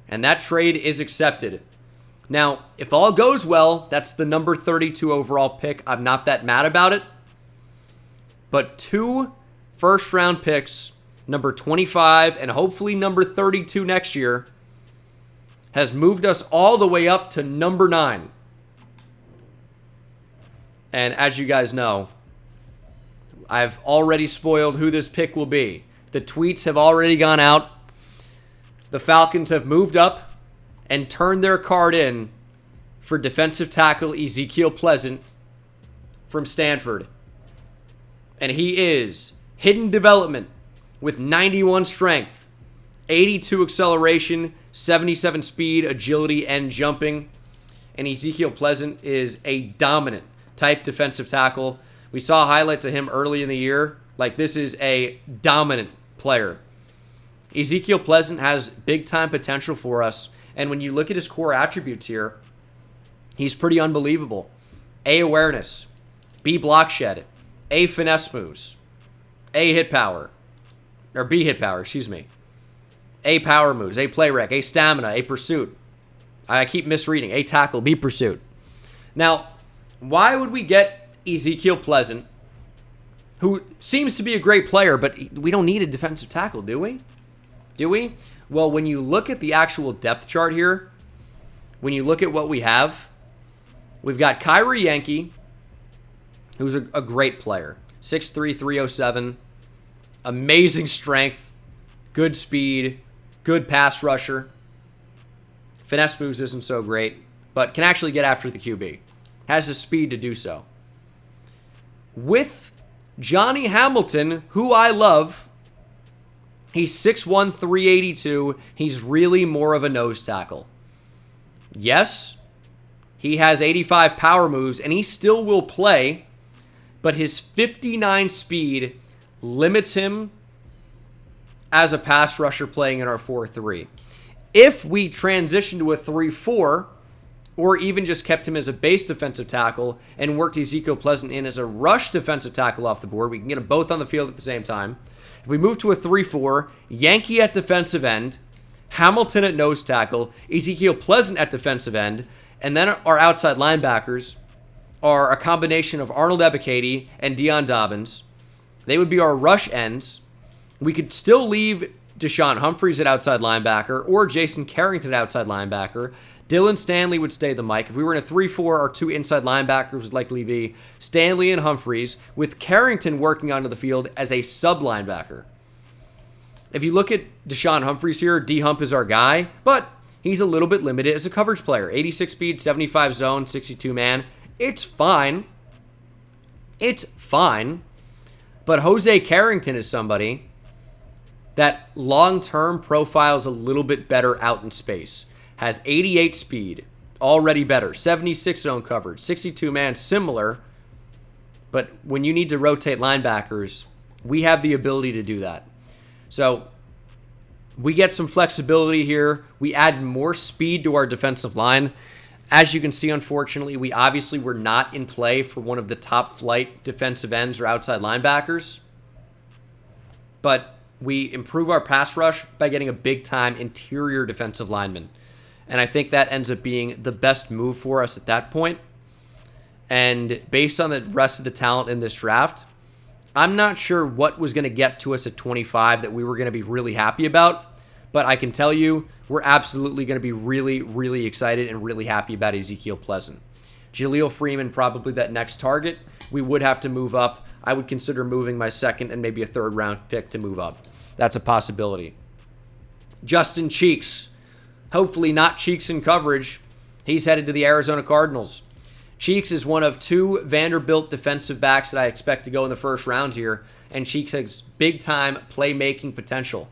And that trade is accepted. Now, if all goes well, that's the number 32 overall pick. I'm not that mad about it. But 2 first-round picks, number 25 and hopefully number 32 next year, has moved us all the way up to number 9. And as you guys know, I've already spoiled who this pick will be. The tweets have already gone out. The Falcons have moved up and turned their card in for defensive tackle Ezekiel Pleasant from Stanford. And he is hidden development with 91 strength, 82 acceleration, 77 speed, agility, and jumping. And Ezekiel Pleasant is a dominant type defensive tackle. We saw highlights of him early in the year. Like, this is a dominant player. Ezekiel Pleasant has big-time potential for us. And when you look at his core attributes here, he's pretty unbelievable. A, awareness. B, block shed. A, finesse moves. A, hit power. Or B, hit power, excuse me. A, power moves. A, play rec. A, stamina. A, pursuit. I keep misreading. A, tackle. B, pursuit. Now, why would we get Ezekiel Pleasant, who seems to be a great player, but we don't need a defensive tackle, do we? Do we? Well, when you look at the actual depth chart here, when you look at what we have, we've got Kyrie Yankee, who's a great player. 6'3", 307, amazing strength, good speed, good pass rusher. Finesse moves isn't so great, but can actually get after the QB. Has the speed to do so. With Johnny Hamilton, who I love, he's 6'1", 382. He's really more of a nose tackle. Yes, he has 85 power moves, and he still will play, but his 59 speed limits him as a pass rusher playing in our 4-3. If we transition to a 3-4, or even just kept him as a base defensive tackle and worked Ezekiel Pleasant in as a rush defensive tackle off the board, we can get them both on the field at the same time. If we move to a 3-4, Yankee at defensive end, Hamilton at nose tackle, Ezekiel Pleasant at defensive end, and then our outside linebackers are a combination of Arnold Ebiketie and Deion Dobbins. They would be our rush ends. We could still leave Deshaun Humphreys at outside linebacker or Jason Carrington at outside linebacker. Dylan Stanley would stay the mic. If we were in a 3-4, our two inside linebackers would likely be Stanley and Humphreys, with Carrington working onto the field as a sub linebacker. If you look at Deshaun Humphreys here, D-Hump is our guy, but he's a little bit limited as a coverage player. 86 speed, 75 zone, 62 man. It's fine. It's fine. But Jose Carrington is somebody that long-term profiles a little bit better out in space. Has 88 speed, already better. 76 zone coverage, 62 man, similar. But when you need to rotate linebackers, we have the ability to do that. So we get some flexibility here. We add more speed to our defensive line. As you can see, unfortunately, we obviously were not in play for one of the top flight defensive ends or outside linebackers. But we improve our pass rush by getting a big-time interior defensive lineman. And I think that ends up being the best move for us at that point. And based on the rest of the talent in this draft, I'm not sure what was going to get to us at 25 that we were going to be really happy about. But I can tell you, we're absolutely going to be really, really excited and really happy about Ezekiel Pleasant. Jaleel Freeman, probably that next target. We would have to move up. I would consider moving my second and maybe a third round pick to move up. That's a possibility. Justin Cheeks. Hopefully not Cheeks in coverage. He's headed to the Arizona Cardinals. Cheeks is one of two Vanderbilt defensive backs that I expect to go in the first round here, and Cheeks has big-time playmaking potential.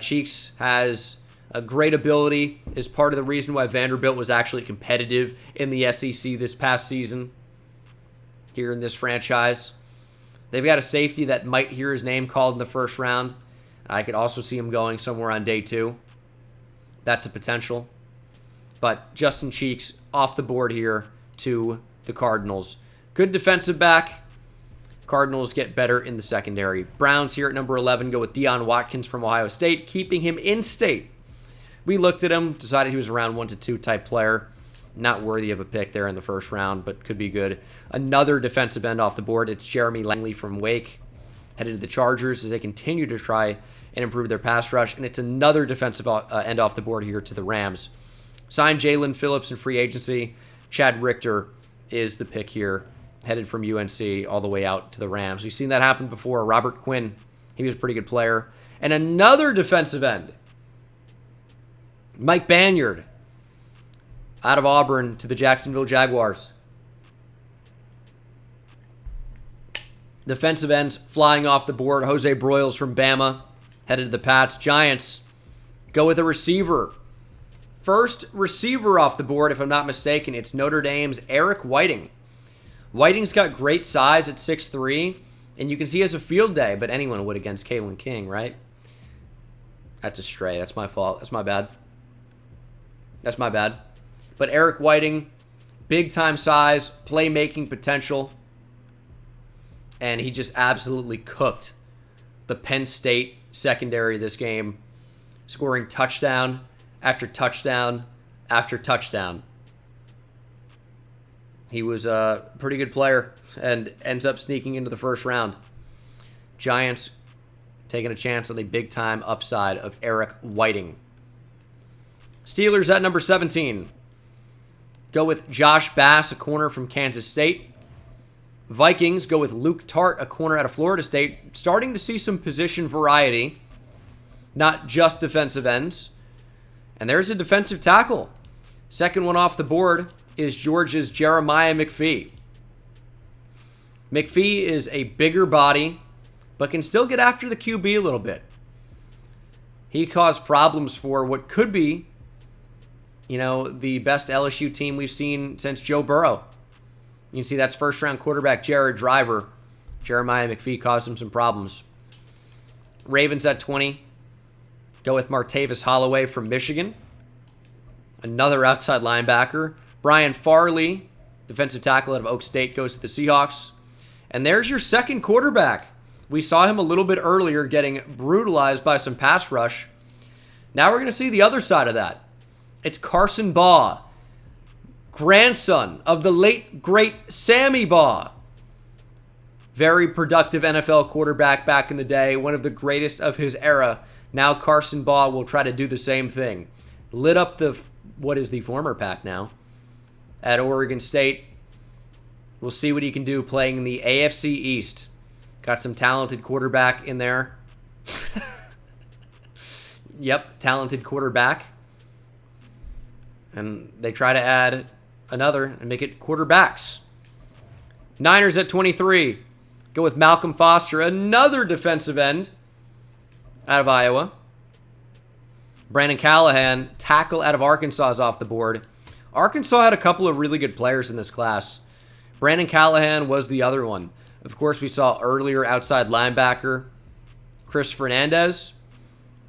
Cheeks has a great ability, is part of the reason why Vanderbilt was actually competitive in the SEC this past season here in this franchise. They've got a safety that might hear his name called in the first round. I could also see him going somewhere on day 2. That's a potential. But Justin Cheeks off the board here to the Cardinals. Good defensive back. Cardinals get better in the secondary. Browns here at number 11 go with Deion Watkins from Ohio State, keeping him in state. We looked at him, decided he was a round 1 to 2 type player. Not worthy of a pick there in the first round, but could be good. Another defensive end off the board. It's Jeremy Langley from Wake, headed to the Chargers as they continue to try and improve their pass rush. And it's another defensive end off the board here to the Rams. Signed Jalen Phillips in free agency. Chad Richter is the pick here, headed from UNC all the way out to the Rams. We've seen that happen before. Robert Quinn, he was a pretty good player. And another defensive end, Mike Banyard, out of Auburn to the Jacksonville Jaguars. Defensive ends flying off the board. Jose Broyles from Bama, headed to the Pats. Giants go with a receiver. First receiver off the board, if I'm not mistaken, it's Notre Dame's Eric Whiting. Whiting's got great size at 6'3", and you can see he has a field day, but anyone would against Kalen King, right? That's a stray. That's my fault. That's my bad. That's my bad. But Eric Whiting, big-time size, playmaking potential, and he just absolutely cooked the Penn State secondary this game, scoring touchdown after touchdown after touchdown. He was a pretty good player and ends up sneaking into the first round. Giants taking a chance on the big-time upside of Eric Whiting. Steelers at number 17. Go with Josh Bass, a corner from Kansas State. Vikings go with Luke Tart, a corner out of Florida State. Starting to see some position variety, not just defensive ends. And there's a defensive tackle. Second one off the board is Georgia's Jeremiah McPhee. McPhee is a bigger body, but can still get after the QB a little bit. He caused problems for what could be, the best LSU team we've seen since Joe Burrow. You can see that's first-round quarterback Jared Driver. Jeremiah McPhee caused him some problems. Ravens at 20. Go with Martavis Holloway from Michigan. Another outside linebacker. Brian Farley, defensive tackle out of Oak State, goes to the Seahawks. And there's your second quarterback. We saw him a little bit earlier getting brutalized by some pass rush. Now we're going to see the other side of that. It's Carson Baugh, grandson of the late, great Sammy Baugh. Very productive NFL quarterback back in the day, one of the greatest of his era. Now Carson Baugh will try to do the same thing. Lit up what is the former pack now, at Oregon State. We'll see what he can do playing in the AFC East. Got some talented quarterback in there. Yep, talented quarterback. And they try to add another and make it quarterbacks. Niners at 23. Go with Malcolm Foster, another defensive end out of Iowa. Brandon Callahan, tackle out of Arkansas, is off the board. Arkansas had a couple of really good players in this class. Brandon Callahan was the other one. Of course, we saw earlier outside linebacker Chris Fernandez.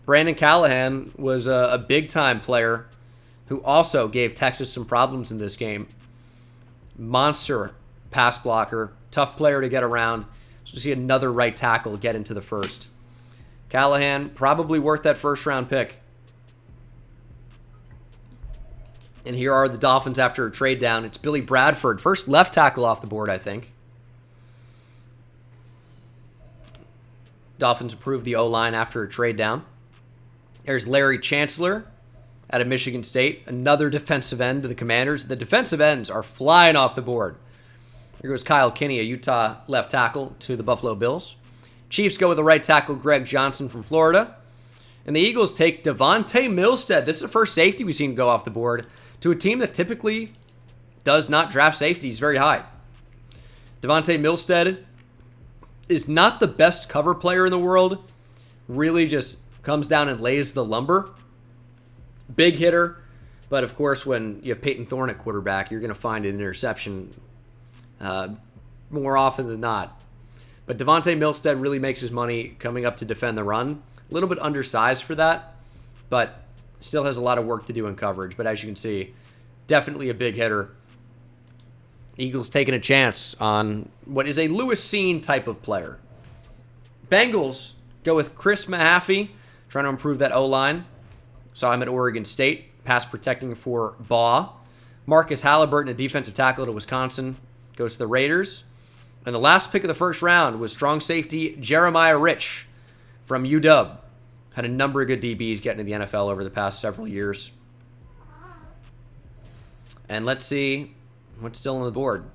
Brandon Callahan was a big-time player who also gave Texas some problems in this game. Monster pass blocker, tough player to get around. So we see another right tackle get into the first. Callahan, probably worth that first-round pick. And here are the Dolphins after a trade down. It's Billy Bradford, first left tackle off the board, I think. Dolphins improved the O-line after a trade down. There's Larry Chancellor out of Michigan State, another defensive end to the Commanders. The defensive ends are flying off the board. Here goes Kyle Kinney, a Utah left tackle, to the Buffalo Bills. Chiefs go with the right tackle, Greg Johnson from Florida. And the Eagles take Devontae Milstead. This is the first safety we've seen go off the board to a team that typically does not draft safeties very high. Devontae Milstead is not the best cover player in the world. Really just comes down and lays the lumber. Big hitter. But, of course, when you have Peyton Thorne at quarterback, you're going to find an interception more often than not. But Devontae Milstead really makes his money coming up to defend the run. A little bit undersized for that, but still has a lot of work to do in coverage. But as you can see, definitely a big hitter. Eagles taking a chance on what is a Lewis Cine type of player. Bengals go with Chris Mahaffey, trying to improve that O-line. Saw him at Oregon State, pass protecting for Baugh. Marcus Halliburton, a defensive tackle to Wisconsin, goes to the Raiders. And the last pick of the first round was strong safety Jeremiah Rich from UW. Had a number of good DBs getting to the NFL over the past several years. And let's see what's still on the board.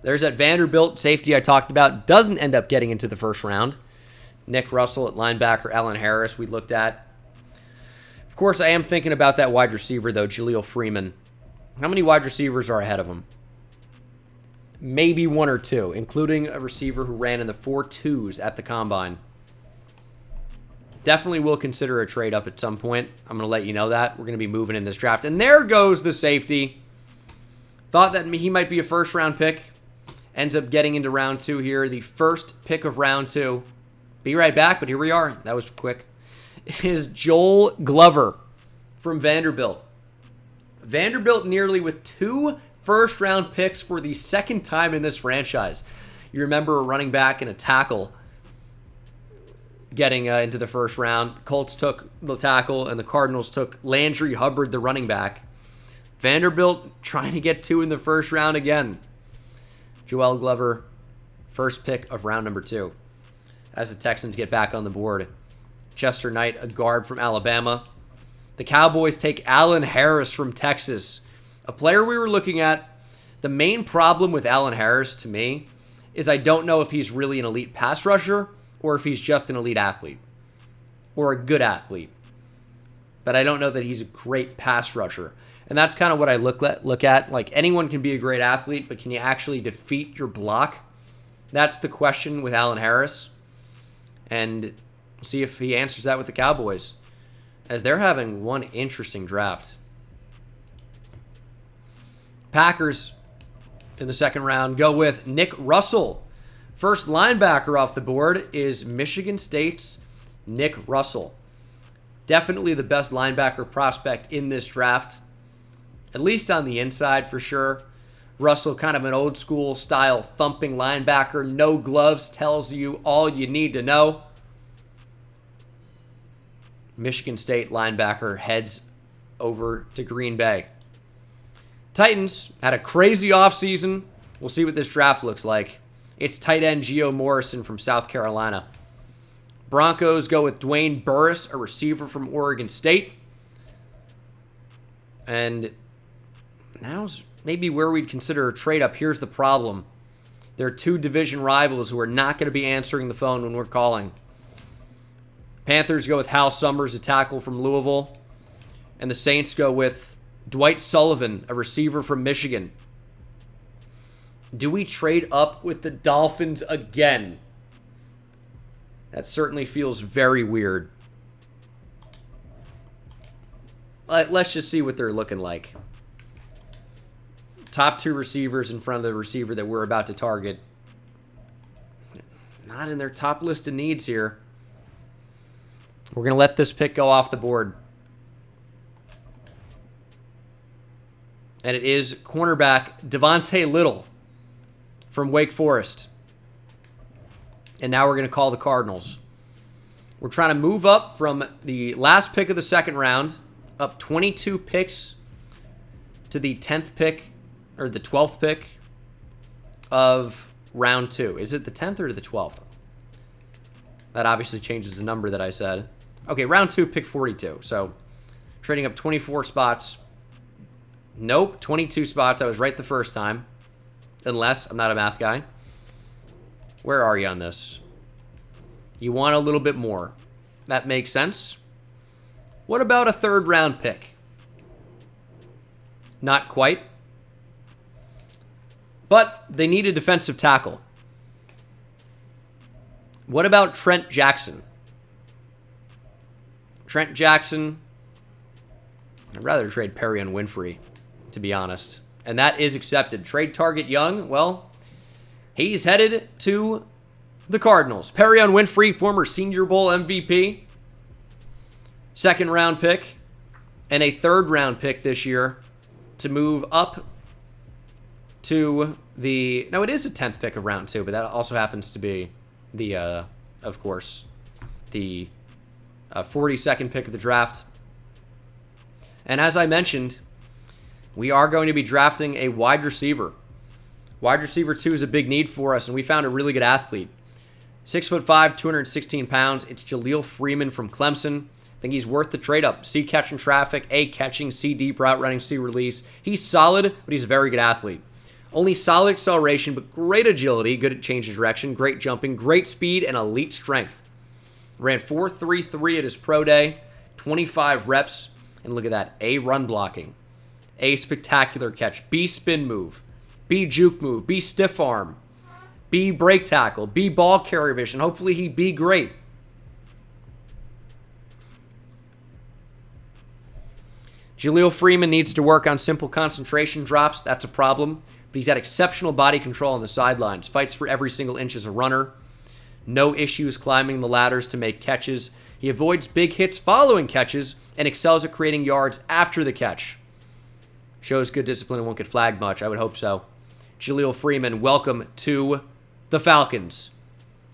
There's that Vanderbilt safety I talked about. Doesn't end up getting into the first round. Nick Russell at linebacker. Alan Harris we looked at. Of course, I am thinking about that wide receiver, though, Jaleel Freeman. How many wide receivers are ahead of him? Maybe one or two, including a receiver who ran in the 4.2s at the Combine. Definitely will consider a trade up at some point. I'm going to let you know that. We're going to be moving in this draft. And there goes the safety. Thought that he might be a first-round pick. Ends up getting into round 2 here. The first pick of round 2. Be right back, but here we are. That was quick. It is Joel Glover from Vanderbilt. Vanderbilt nearly with 2 first-round picks for the second time in this franchise. You remember a running back and a tackle getting into the first round. The Colts took the tackle, and the Cardinals took Landry Hubbard, the running back. Vanderbilt trying to get 2 in the first round again. Joel Glover, first pick of round number 2. As the Texans get back on the board. Chester Knight, a guard from Alabama. The Cowboys take Alan Harris from Texas. A player we were looking at. The main problem with Alan Harris, to me, is I don't know if he's really an elite pass rusher or if he's just an elite athlete or a good athlete. But I don't know that he's a great pass rusher. And that's kind of what I look at. Like, anyone can be a great athlete, but can you actually defeat your block? That's the question with Alan Harris. And see if he answers that with the Cowboys, as they're having one interesting draft. Packers in the second round go with Nick Russell. First linebacker off the board is Michigan State's Nick Russell. Definitely the best linebacker prospect in this draft, at least on the inside for sure. Russell, kind of an old school style thumping linebacker. No gloves, tells you all you need to know. Michigan State linebacker heads over to Green Bay. Titans had a crazy offseason. We'll see what this draft looks like. It's tight end Gio Morrison from South Carolina. Broncos go with Dwayne Burris, a receiver from Oregon State. And now's maybe where we'd consider a trade up. Here's the problem. There are two division rivals who are not going to be answering the phone when we're calling. Panthers go with Hal Summers, a tackle from Louisville. And the Saints go with Dwight Sullivan, a receiver from Michigan. Do we trade up with the Dolphins again? That certainly feels very weird. Let's just see what they're looking like. Top two receivers in front of the receiver that we're about to target. Not in their top list of needs here. We're going to let this pick go off the board. And it is cornerback Devontae Little from Wake Forest. And now we're going to call the Cardinals. We're trying to move up from the last pick of the second round, up 22 picks to the 10th pick, or the 12th pick of round 2. Is it the 10th or the 12th? That obviously changes the number that I said. Okay, round 2, pick 42. So trading up 24 spots. Nope, 22 spots. I was right the first time. Unless I'm not a math guy. Where are you on this? You want a little bit more. That makes sense. What about a third round pick? Not quite. But they need a defensive tackle. What about Trent Jackson? Trent Jackson. I'd rather trade Perry and Winfrey, to be honest. And that is accepted. Trade target Young. Well, he's headed to the Cardinals. Perry on Winfrey, former Senior Bowl MVP. Second round pick. And a third round pick this year to move up to the... No, it is a 10th pick of round 2, but that also happens to be the, of course, the 42nd pick of the draft. And as I mentioned, we are going to be drafting a wide receiver. Wide receiver 2 is a big need for us, and we found a really good athlete. 6'5", 216 pounds. It's Jaleel Freeman from Clemson. I think he's worth the trade up. C, catching traffic. A, catching. C, deep route running. C, release. He's solid, but he's a very good athlete. Only solid acceleration, but great agility, good at change of direction, great jumping, great speed, and elite strength. Ran 4.33 at his pro day, 25 reps, and look at that. A, run blocking. A, spectacular catch. B, spin move. B, juke move. B, stiff arm. B, break tackle. B, ball carrier vision. Hopefully he be great. Jaleel Freeman needs to work on simple concentration drops. That's a problem. But he's got exceptional body control on the sidelines. Fights for every single inch as a runner. No issues climbing the ladders to make catches. He avoids big hits following catches and excels at creating yards after the catch. Shows good discipline and won't get flagged much. I would hope so. Jaleel Freeman, welcome to the Falcons.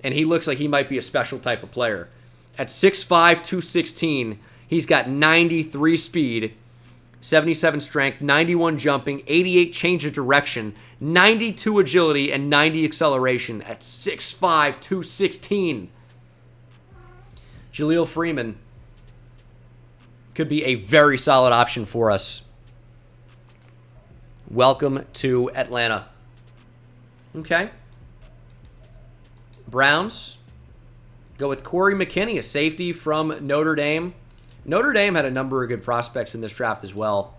And he looks like he might be a special type of player. At 6'5", 216, he's got 93 speed, 77 strength, 91 jumping, 88 change of direction, 92 agility, and 90 acceleration at 6'5", 216. Jaleel Freeman could be a very solid option for us. Welcome to Atlanta. Okay. Browns go with Corey McKinney, a safety from Notre Dame. Notre Dame had a number of good prospects in this draft as well.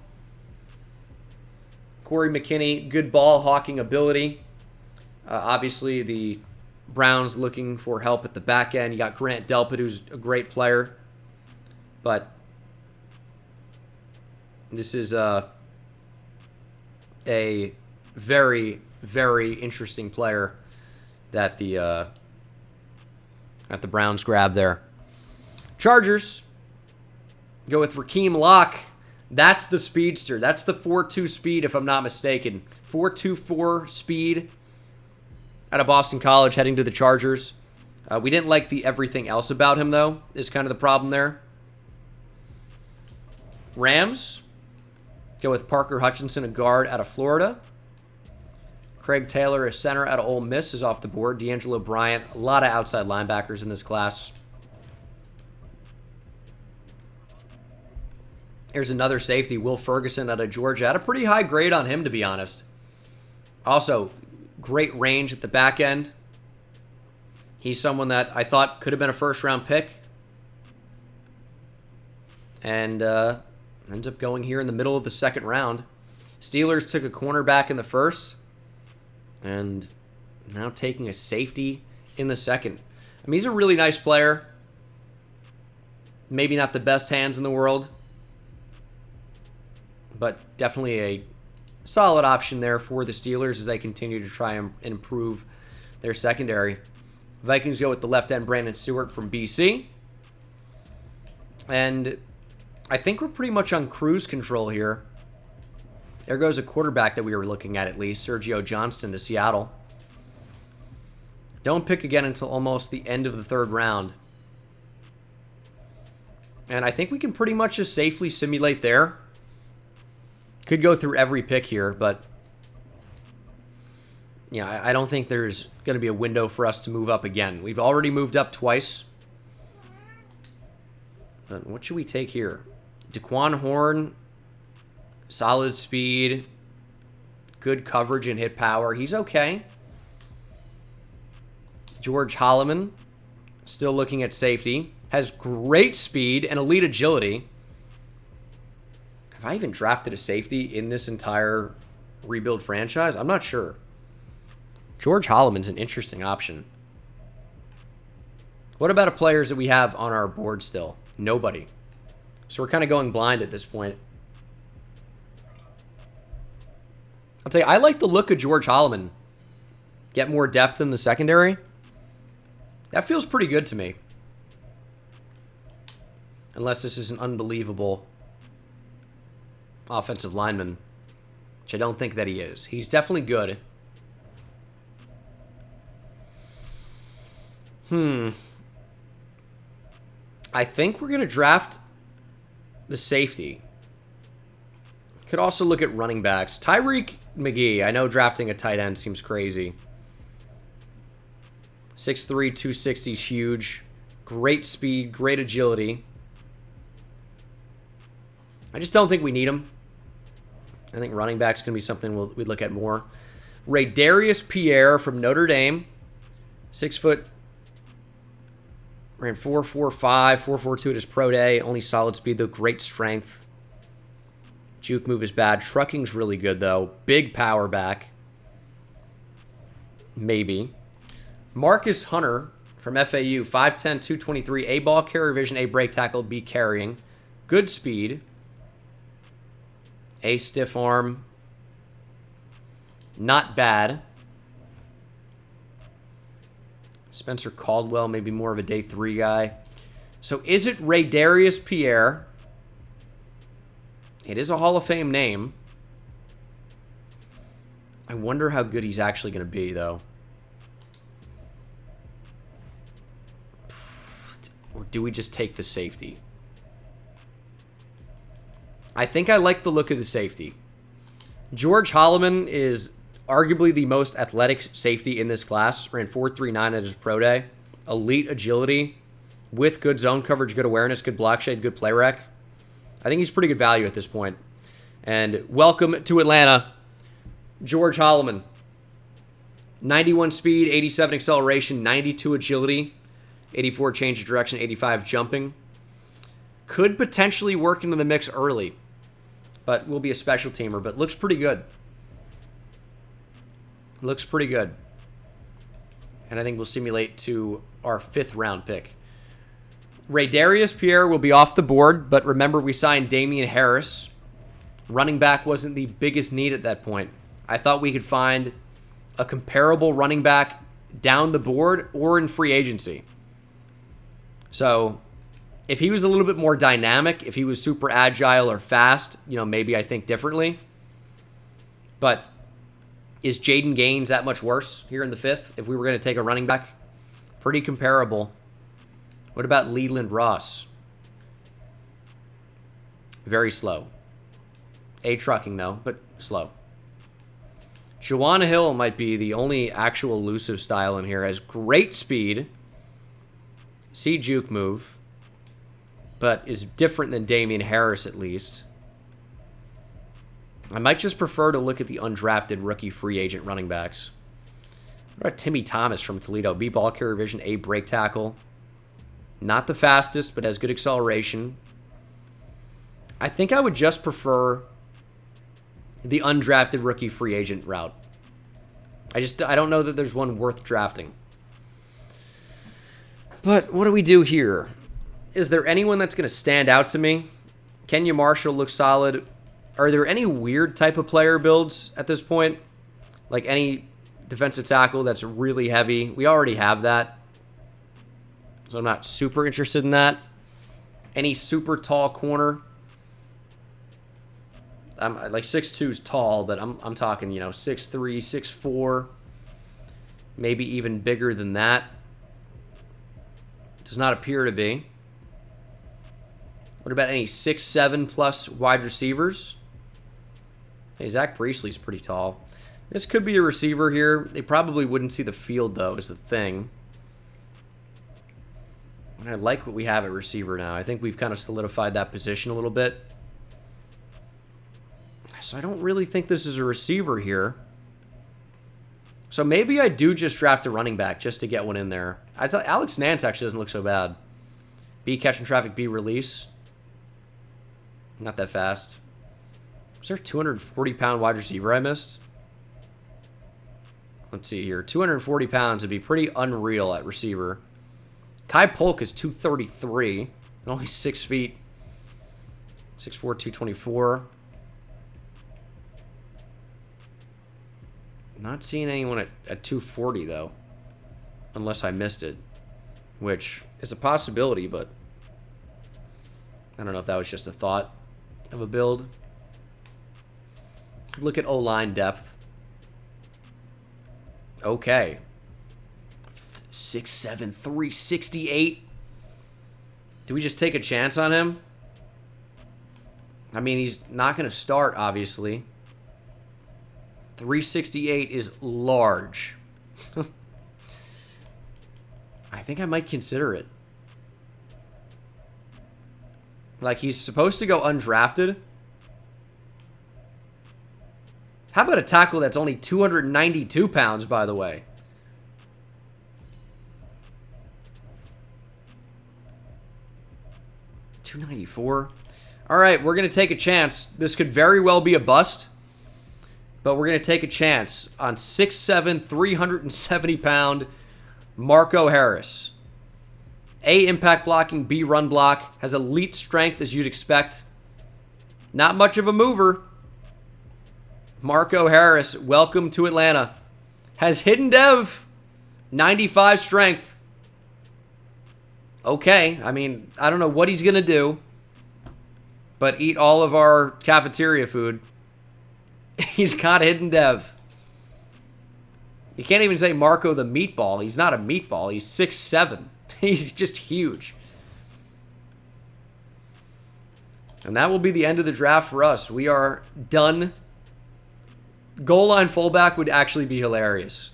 Corey McKinney, good ball hawking ability. Obviously, the Browns looking for help at the back end. You got Grant Delpit, who's a great player. But this is a very, very interesting player that the Browns grabbed there. Chargers go with Raheem Locke. That's the speedster. That's the 4.2 speed, if I'm not mistaken. 4.24 speed out of Boston College, heading to the Chargers. We didn't like the everything else about him, though, is kind of the problem there. Rams go with Parker Hutchinson, a guard out of Florida. Craig Taylor, a center out of Ole Miss, is off the board. D'Angelo Bryant, a lot of outside linebackers in this class. Here's another safety, Will Ferguson out of Georgia. Had a pretty high grade on him, to be honest. Also, great range at the back end. He's someone that I thought could have been a first-round pick. And ends up going here in the middle of the second round. Steelers took a cornerback in the first. And now taking a safety in the second. I mean, he's a really nice player. Maybe not the best hands in the world. But definitely a solid option there for the Steelers as they continue to try and improve their secondary. Vikings go with the left end Brandon Stewart from BC. And I think we're pretty much on cruise control here. There goes a quarterback that we were looking at least, Sergio Johnston to Seattle. Don't pick again until almost the end of the third round. And I think we can pretty much just safely simulate there. Could go through every pick here, but yeah, I don't think there's going to be a window for us to move up again. We've already moved up twice. But what should we take here? Daquan Horn, solid speed, good coverage and hit power. He's okay. George Holloman, still looking at safety, has great speed and elite agility. Have I even drafted a safety in this entire rebuild franchise? I'm not sure. George Holloman's an interesting option. What about the players that we have on our board still? Nobody. So we're kind of going blind at this point. I'll tell you, I like the look of George Holloman. Get more depth in the secondary. That feels pretty good to me. Unless this is an unbelievable offensive lineman, which I don't think that he is. He's definitely good. I think we're going to draft the safety. Could also look at running backs. Tyreek McGee. I know drafting a tight end seems crazy. 6'3", 260 is huge. Great speed, great agility. I just don't think we need him. I think running back's going to be something we'd look at more. Raydarius Pierre from Notre Dame. 6 foot. Ran 4.45, 4.42 at his pro day. Only solid speed, though. Great strength. Juke move is bad. Trucking's really good, though. Big power back. Maybe. Marcus Hunter from FAU. 5'10", 223. A ball carrier vision, A break tackle, B carrying. Good speed. A stiff arm. Not bad. Spencer Caldwell, maybe more of a day 3 guy. So is it Raydarius Pierre? It is a Hall of Fame name. I wonder how good he's actually going to be, though. Or do we just take the safety? I think I like the look of the safety. George Holloman is arguably the most athletic safety in this class. Ran 4.39 at his pro day. Elite agility with good zone coverage, good awareness, good block shade, good play rec. I think he's pretty good value at this point. And welcome to Atlanta, George Holloman. 91 speed, 87 acceleration, 92 agility, 84 change of direction, 85 jumping. Could potentially work into the mix early, but will be a special teamer. But looks pretty good. Looks pretty good. And I think we'll simulate to our 5th round pick. Raydarius Pierre will be off the board, but remember we signed Damian Harris. Running back wasn't the biggest need at that point. I thought we could find a comparable running back down the board or in free agency. So if he was a little bit more dynamic, if he was super agile or fast, maybe I think differently. But is Jaden Gaines that much worse here in the 5th if we were going to take a running back? Pretty comparable. What about Leland Ross? Very slow. A trucking, though, but slow. Juwan Hill might be the only actual elusive style in here. Has great speed. See juke move. But is different than Damian Harris at least. I might just prefer to look at the undrafted rookie free agent running backs. What about Timmy Thomas from Toledo? B ball carrier vision, A break tackle. Not the fastest, but has good acceleration. I think I would just prefer the undrafted rookie free agent route. I don't know that there's one worth drafting. But what do we do here? Is there anyone that's going to stand out to me? Kenya Marshall looks solid. Are there any weird type of player builds at this point? Like any defensive tackle that's really heavy? We already have that. So I'm not super interested in that. Any super tall corner? I'm like 6'2" is tall, but I'm talking, 6'3", 6'4", maybe even bigger than that. Does not appear to be. What about any 6'7" plus wide receivers? Hey, Zach Priestley's pretty tall. This could be a receiver here. They probably wouldn't see the field, though, is the thing. And I like what we have at receiver now. I think we've kind of solidified that position a little bit. So I don't really think this is a receiver here. So maybe I do just draft a running back just to get one in there. Alex Nance actually doesn't look so bad. B catching traffic, B release. Not that fast. Was there a 240-pound wide receiver I missed? Let's see here. 240 pounds would be pretty unreal at receiver. Kai Polk is 233 and only 6 feet. 6'4", 224. Not seeing anyone at 240, though. Unless I missed it. Which is a possibility, but I don't know if that was just a thought of a build. Look at O-line depth. Okay. 6'7", 368. Do we just take a chance on him? I mean, he's not going to start, obviously. 368 is large. I think I might consider it. Like, he's supposed to go undrafted. How about a tackle that's only 292 pounds, by the way? $294. All right, we're going to take a chance. This could very well be a bust, but we're going to take a chance on 6'7", 370-pound Marco Harris. A, impact blocking, B, run block. Has elite strength, as you'd expect. Not much of a mover. Marco Harris, welcome to Atlanta. Has hidden dev, 95 strength. Okay, I mean, I don't know what he's going to do, but eat all of our cafeteria food. He's got hidden dev. You can't even say Marco the meatball. He's not a meatball. He's 6'7". He's just huge. And that will be the end of the draft for us. We are done. Goal line fullback would actually be hilarious.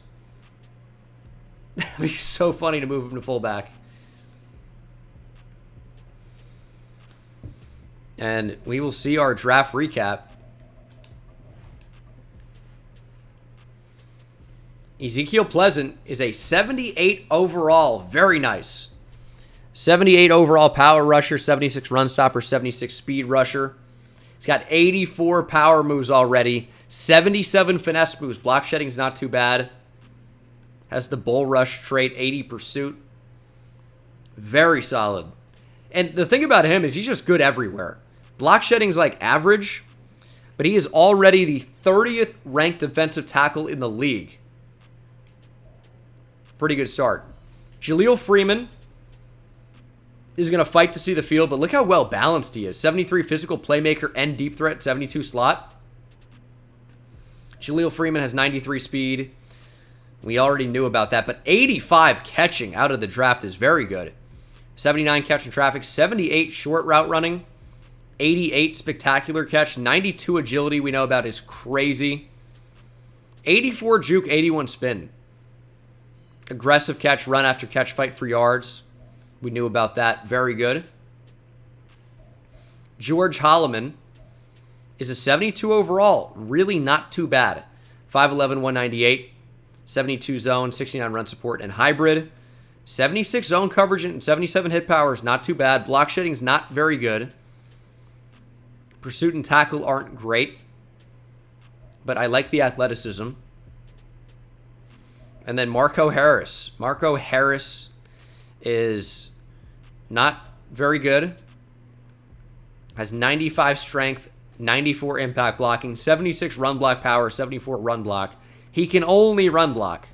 It'd be so funny to move him to fullback. And we will see our draft recap. Ezekiel Pleasant is a 78 overall. Very nice. 78 overall power rusher, 76 run stopper, 76 speed rusher. He's got 84 power moves already. 77 finesse moves. Block shedding is not too bad. Has the bull rush trait, 80 pursuit. Very solid. And the thing about him is he's just good everywhere. Block shedding is like average, but he is already the 30th ranked defensive tackle in the league. Pretty good start. Jaleel Freeman is going to fight to see the field, but look how well balanced he is. 73 physical playmaker and deep threat, 72 slot. Jaleel Freeman has 93 speed. We already knew about that, but 85 catching out of the draft is very good. 79 catch in traffic, 78 short route running, 88 spectacular catch, 92 agility we know about is crazy. 84 juke, 81 spin. Aggressive catch, run after catch, fight for yards. We knew about that. Very good. George Holloman is a 72 overall. Really not too bad. 5'11", 198. 72 zone, 69 run support, and hybrid. 76 zone coverage and 77 hit power is not too bad. Block shedding is not very good. Pursuit and tackle aren't great, but I like the athleticism. And then Marco Harris. Marco Harris is not very good. Has 95 strength, 94 impact blocking, 76 run block power, 74 run block. He can only run block.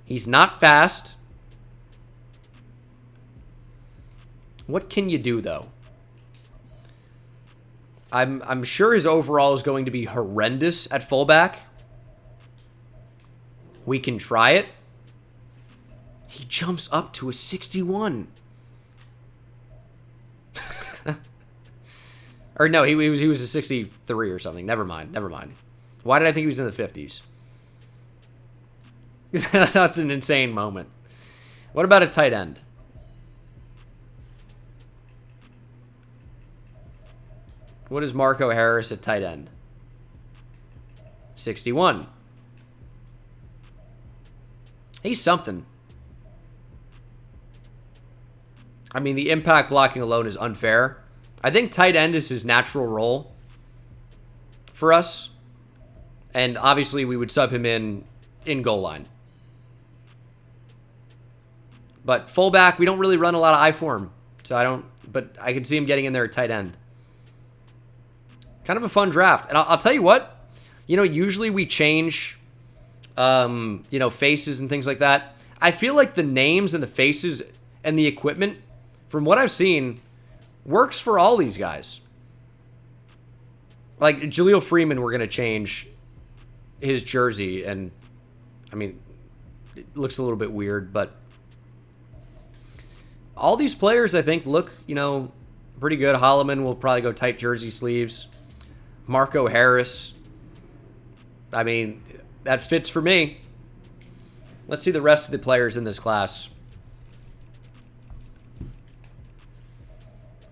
He's not fast. What can you do, though? I'm sure his overall is going to be horrendous at fullback. We can try it. He jumps up to a 61. Or no, he was a 63 or something. Never mind. Why did I think he was in the 50s? That's an insane moment. What about a tight end? What is Marco Harris at tight end? 61. He's something. I mean, the impact blocking alone is unfair. I think tight end is his natural role for us. And obviously we would sub him in goal line. But fullback, we don't really run a lot of I for him. So but I could see him getting in there at tight end. Kind of a fun draft. And I'll tell you what, usually we change, faces and things like that. I feel like the names and the faces and the equipment, from what I've seen, works for all these guys. Like Jaleel Freeman, we're going to change his jersey. And I mean, it looks a little bit weird, but all these players, I think, look, pretty good. Holloman will probably go tight jersey sleeves. Marco Harris. I mean, that fits for me. Let's see the rest of the players in this class.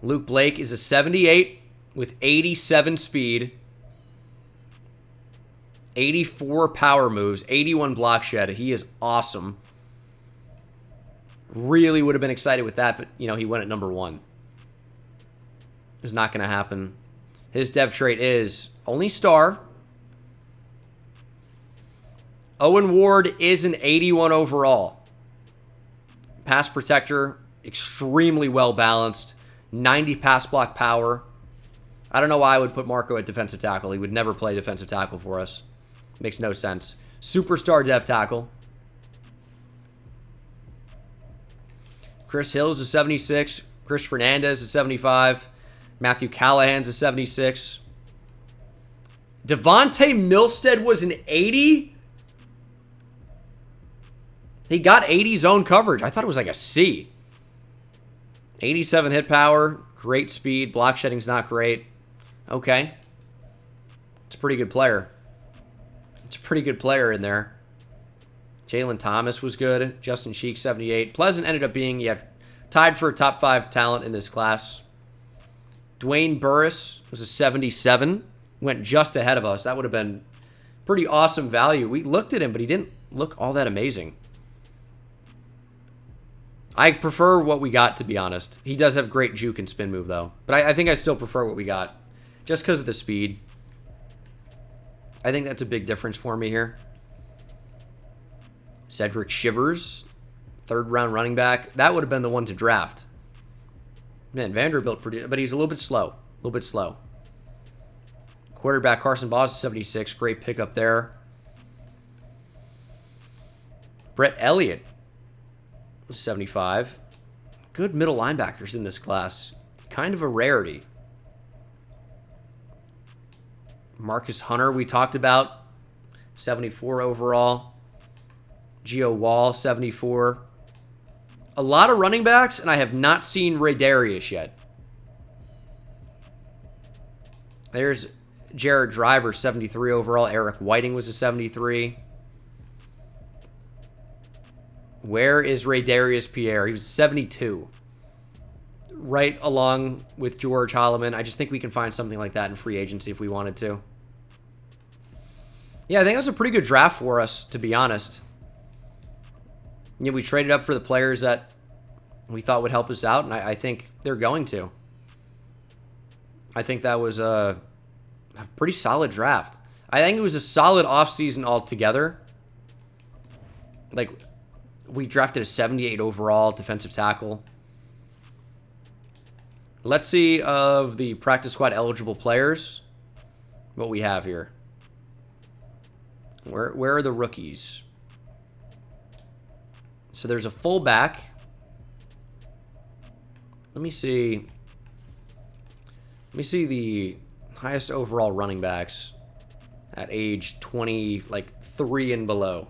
Luke Blake is a 78 with 87 speed, 84 power moves, 81 block shed. He is awesome. Really would have been excited with that, but, he went at number 1. It's not going to happen. His dev trait is only star. Owen Ward is an 81 overall. Pass protector, extremely well balanced. 90 pass block power. I don't know why I would put Marco at defensive tackle. He would never play defensive tackle for us. Makes no sense. Superstar dev tackle. Chris Hill's a 76. Chris Fernandez is 75. Matthew Callahan's a 76. Devontae Milstead was an 80? He got 80 zone coverage. I thought it was like a C. 87 hit power. Great speed. Block shedding's not great. Okay. It's a pretty good player. It's a pretty good player in there. Jalen Thomas was good. Justin Cheek, 78. Pleasant ended up being, tied for a top 5 talent in this class. Dwayne Burris was a 77. Went just ahead of us. That would have been pretty awesome value. We looked at him, but he didn't look all that amazing. I prefer what we got, to be honest. He does have great juke and spin move, though. But I think I still prefer what we got. Just because of the speed. I think that's a big difference for me here. Cedric Shivers, 3rd round running back. That would have been the one to draft. Man, Vanderbilt, but he's a little bit slow. Quarterback Carson Boss, 76. Great pickup there. Brett Elliott, 75. Good middle linebackers in this class. Kind of a rarity. Marcus Hunter, we talked about. 74 overall. Gio Wall, 74. A lot of running backs, and I have not seen Ray Darius yet. There's Jared Driver, 73 overall. Eric Whiting was a 73. Where is Raydarius Pierre? He was 72. Right along with George Holloman. I just think we can find something like that in free agency if we wanted to. Yeah, I think that was a pretty good draft for us, to be honest. You know, we traded up for the players that we thought would help us out, and I think they're going to. I think that was a pretty solid draft. I think it was a solid offseason altogether. Like, we drafted a 78 overall defensive tackle. Let's see of the practice squad eligible players what we have here. Where are the rookies? So there's a fullback. Let me see the highest overall running backs at age 20, like 3 and below.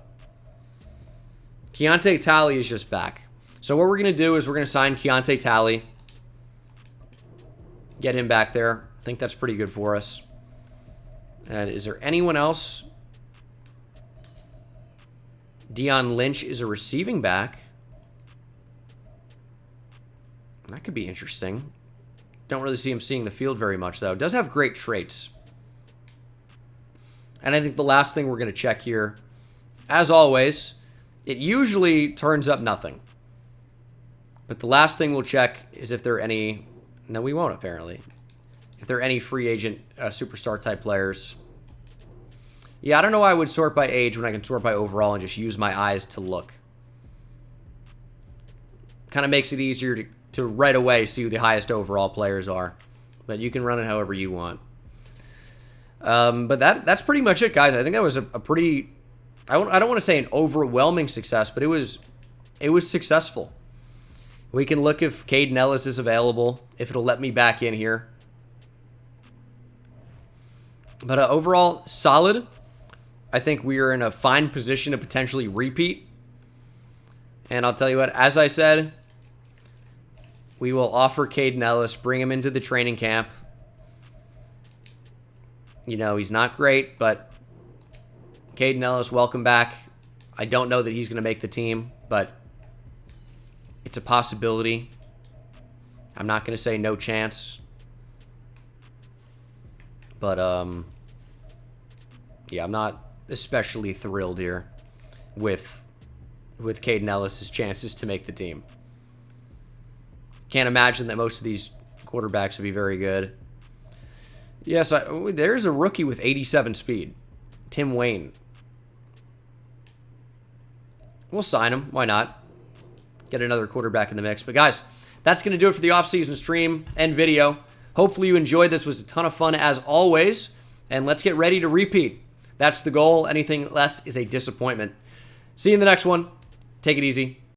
Keontae Talley is just back. So what we're going to do is we're going to sign Keontae Talley. Get him back there. I think that's pretty good for us. And is there anyone else? Dion Lynch is a receiving back. That could be interesting. Don't really see him seeing the field very much, though. Does have great traits. And I think the last thing we're going to check here, as always, it usually turns up nothing. But the last thing we'll check is if there are any... No, we won't, apparently. If there are any free agent superstar type players. Yeah, I don't know why I would sort by age when I can sort by overall and just use my eyes to look. Kind of makes it easier to right away see who the highest overall players are. But you can run it however you want. But that's pretty much it, guys. I think that was a pretty... I don't want to say an overwhelming success, but it was successful. We can look if Caden Ellis is available, if it'll let me back in here. But overall, solid. I think we are in a fine position to potentially repeat. And I'll tell you what, as I said, we will offer Caden Ellis, bring him into the training camp. You know, he's not great, but Caden Ellis, welcome back. I don't know that he's going to make the team, but it's a possibility. I'm not going to say no chance. But, yeah, I'm not especially thrilled here with Caden Ellis' chances to make the team. Can't imagine that most of these quarterbacks would be very good. Yes, there's a rookie with 87 speed. Tim Wayne. We'll sign him. Why not? Get another quarterback in the mix. But guys, that's going to do it for the offseason stream and video. Hopefully you enjoyed. This was a ton of fun as always. And let's get ready to repeat. That's the goal. Anything less is a disappointment. See you in the next one. Take it easy.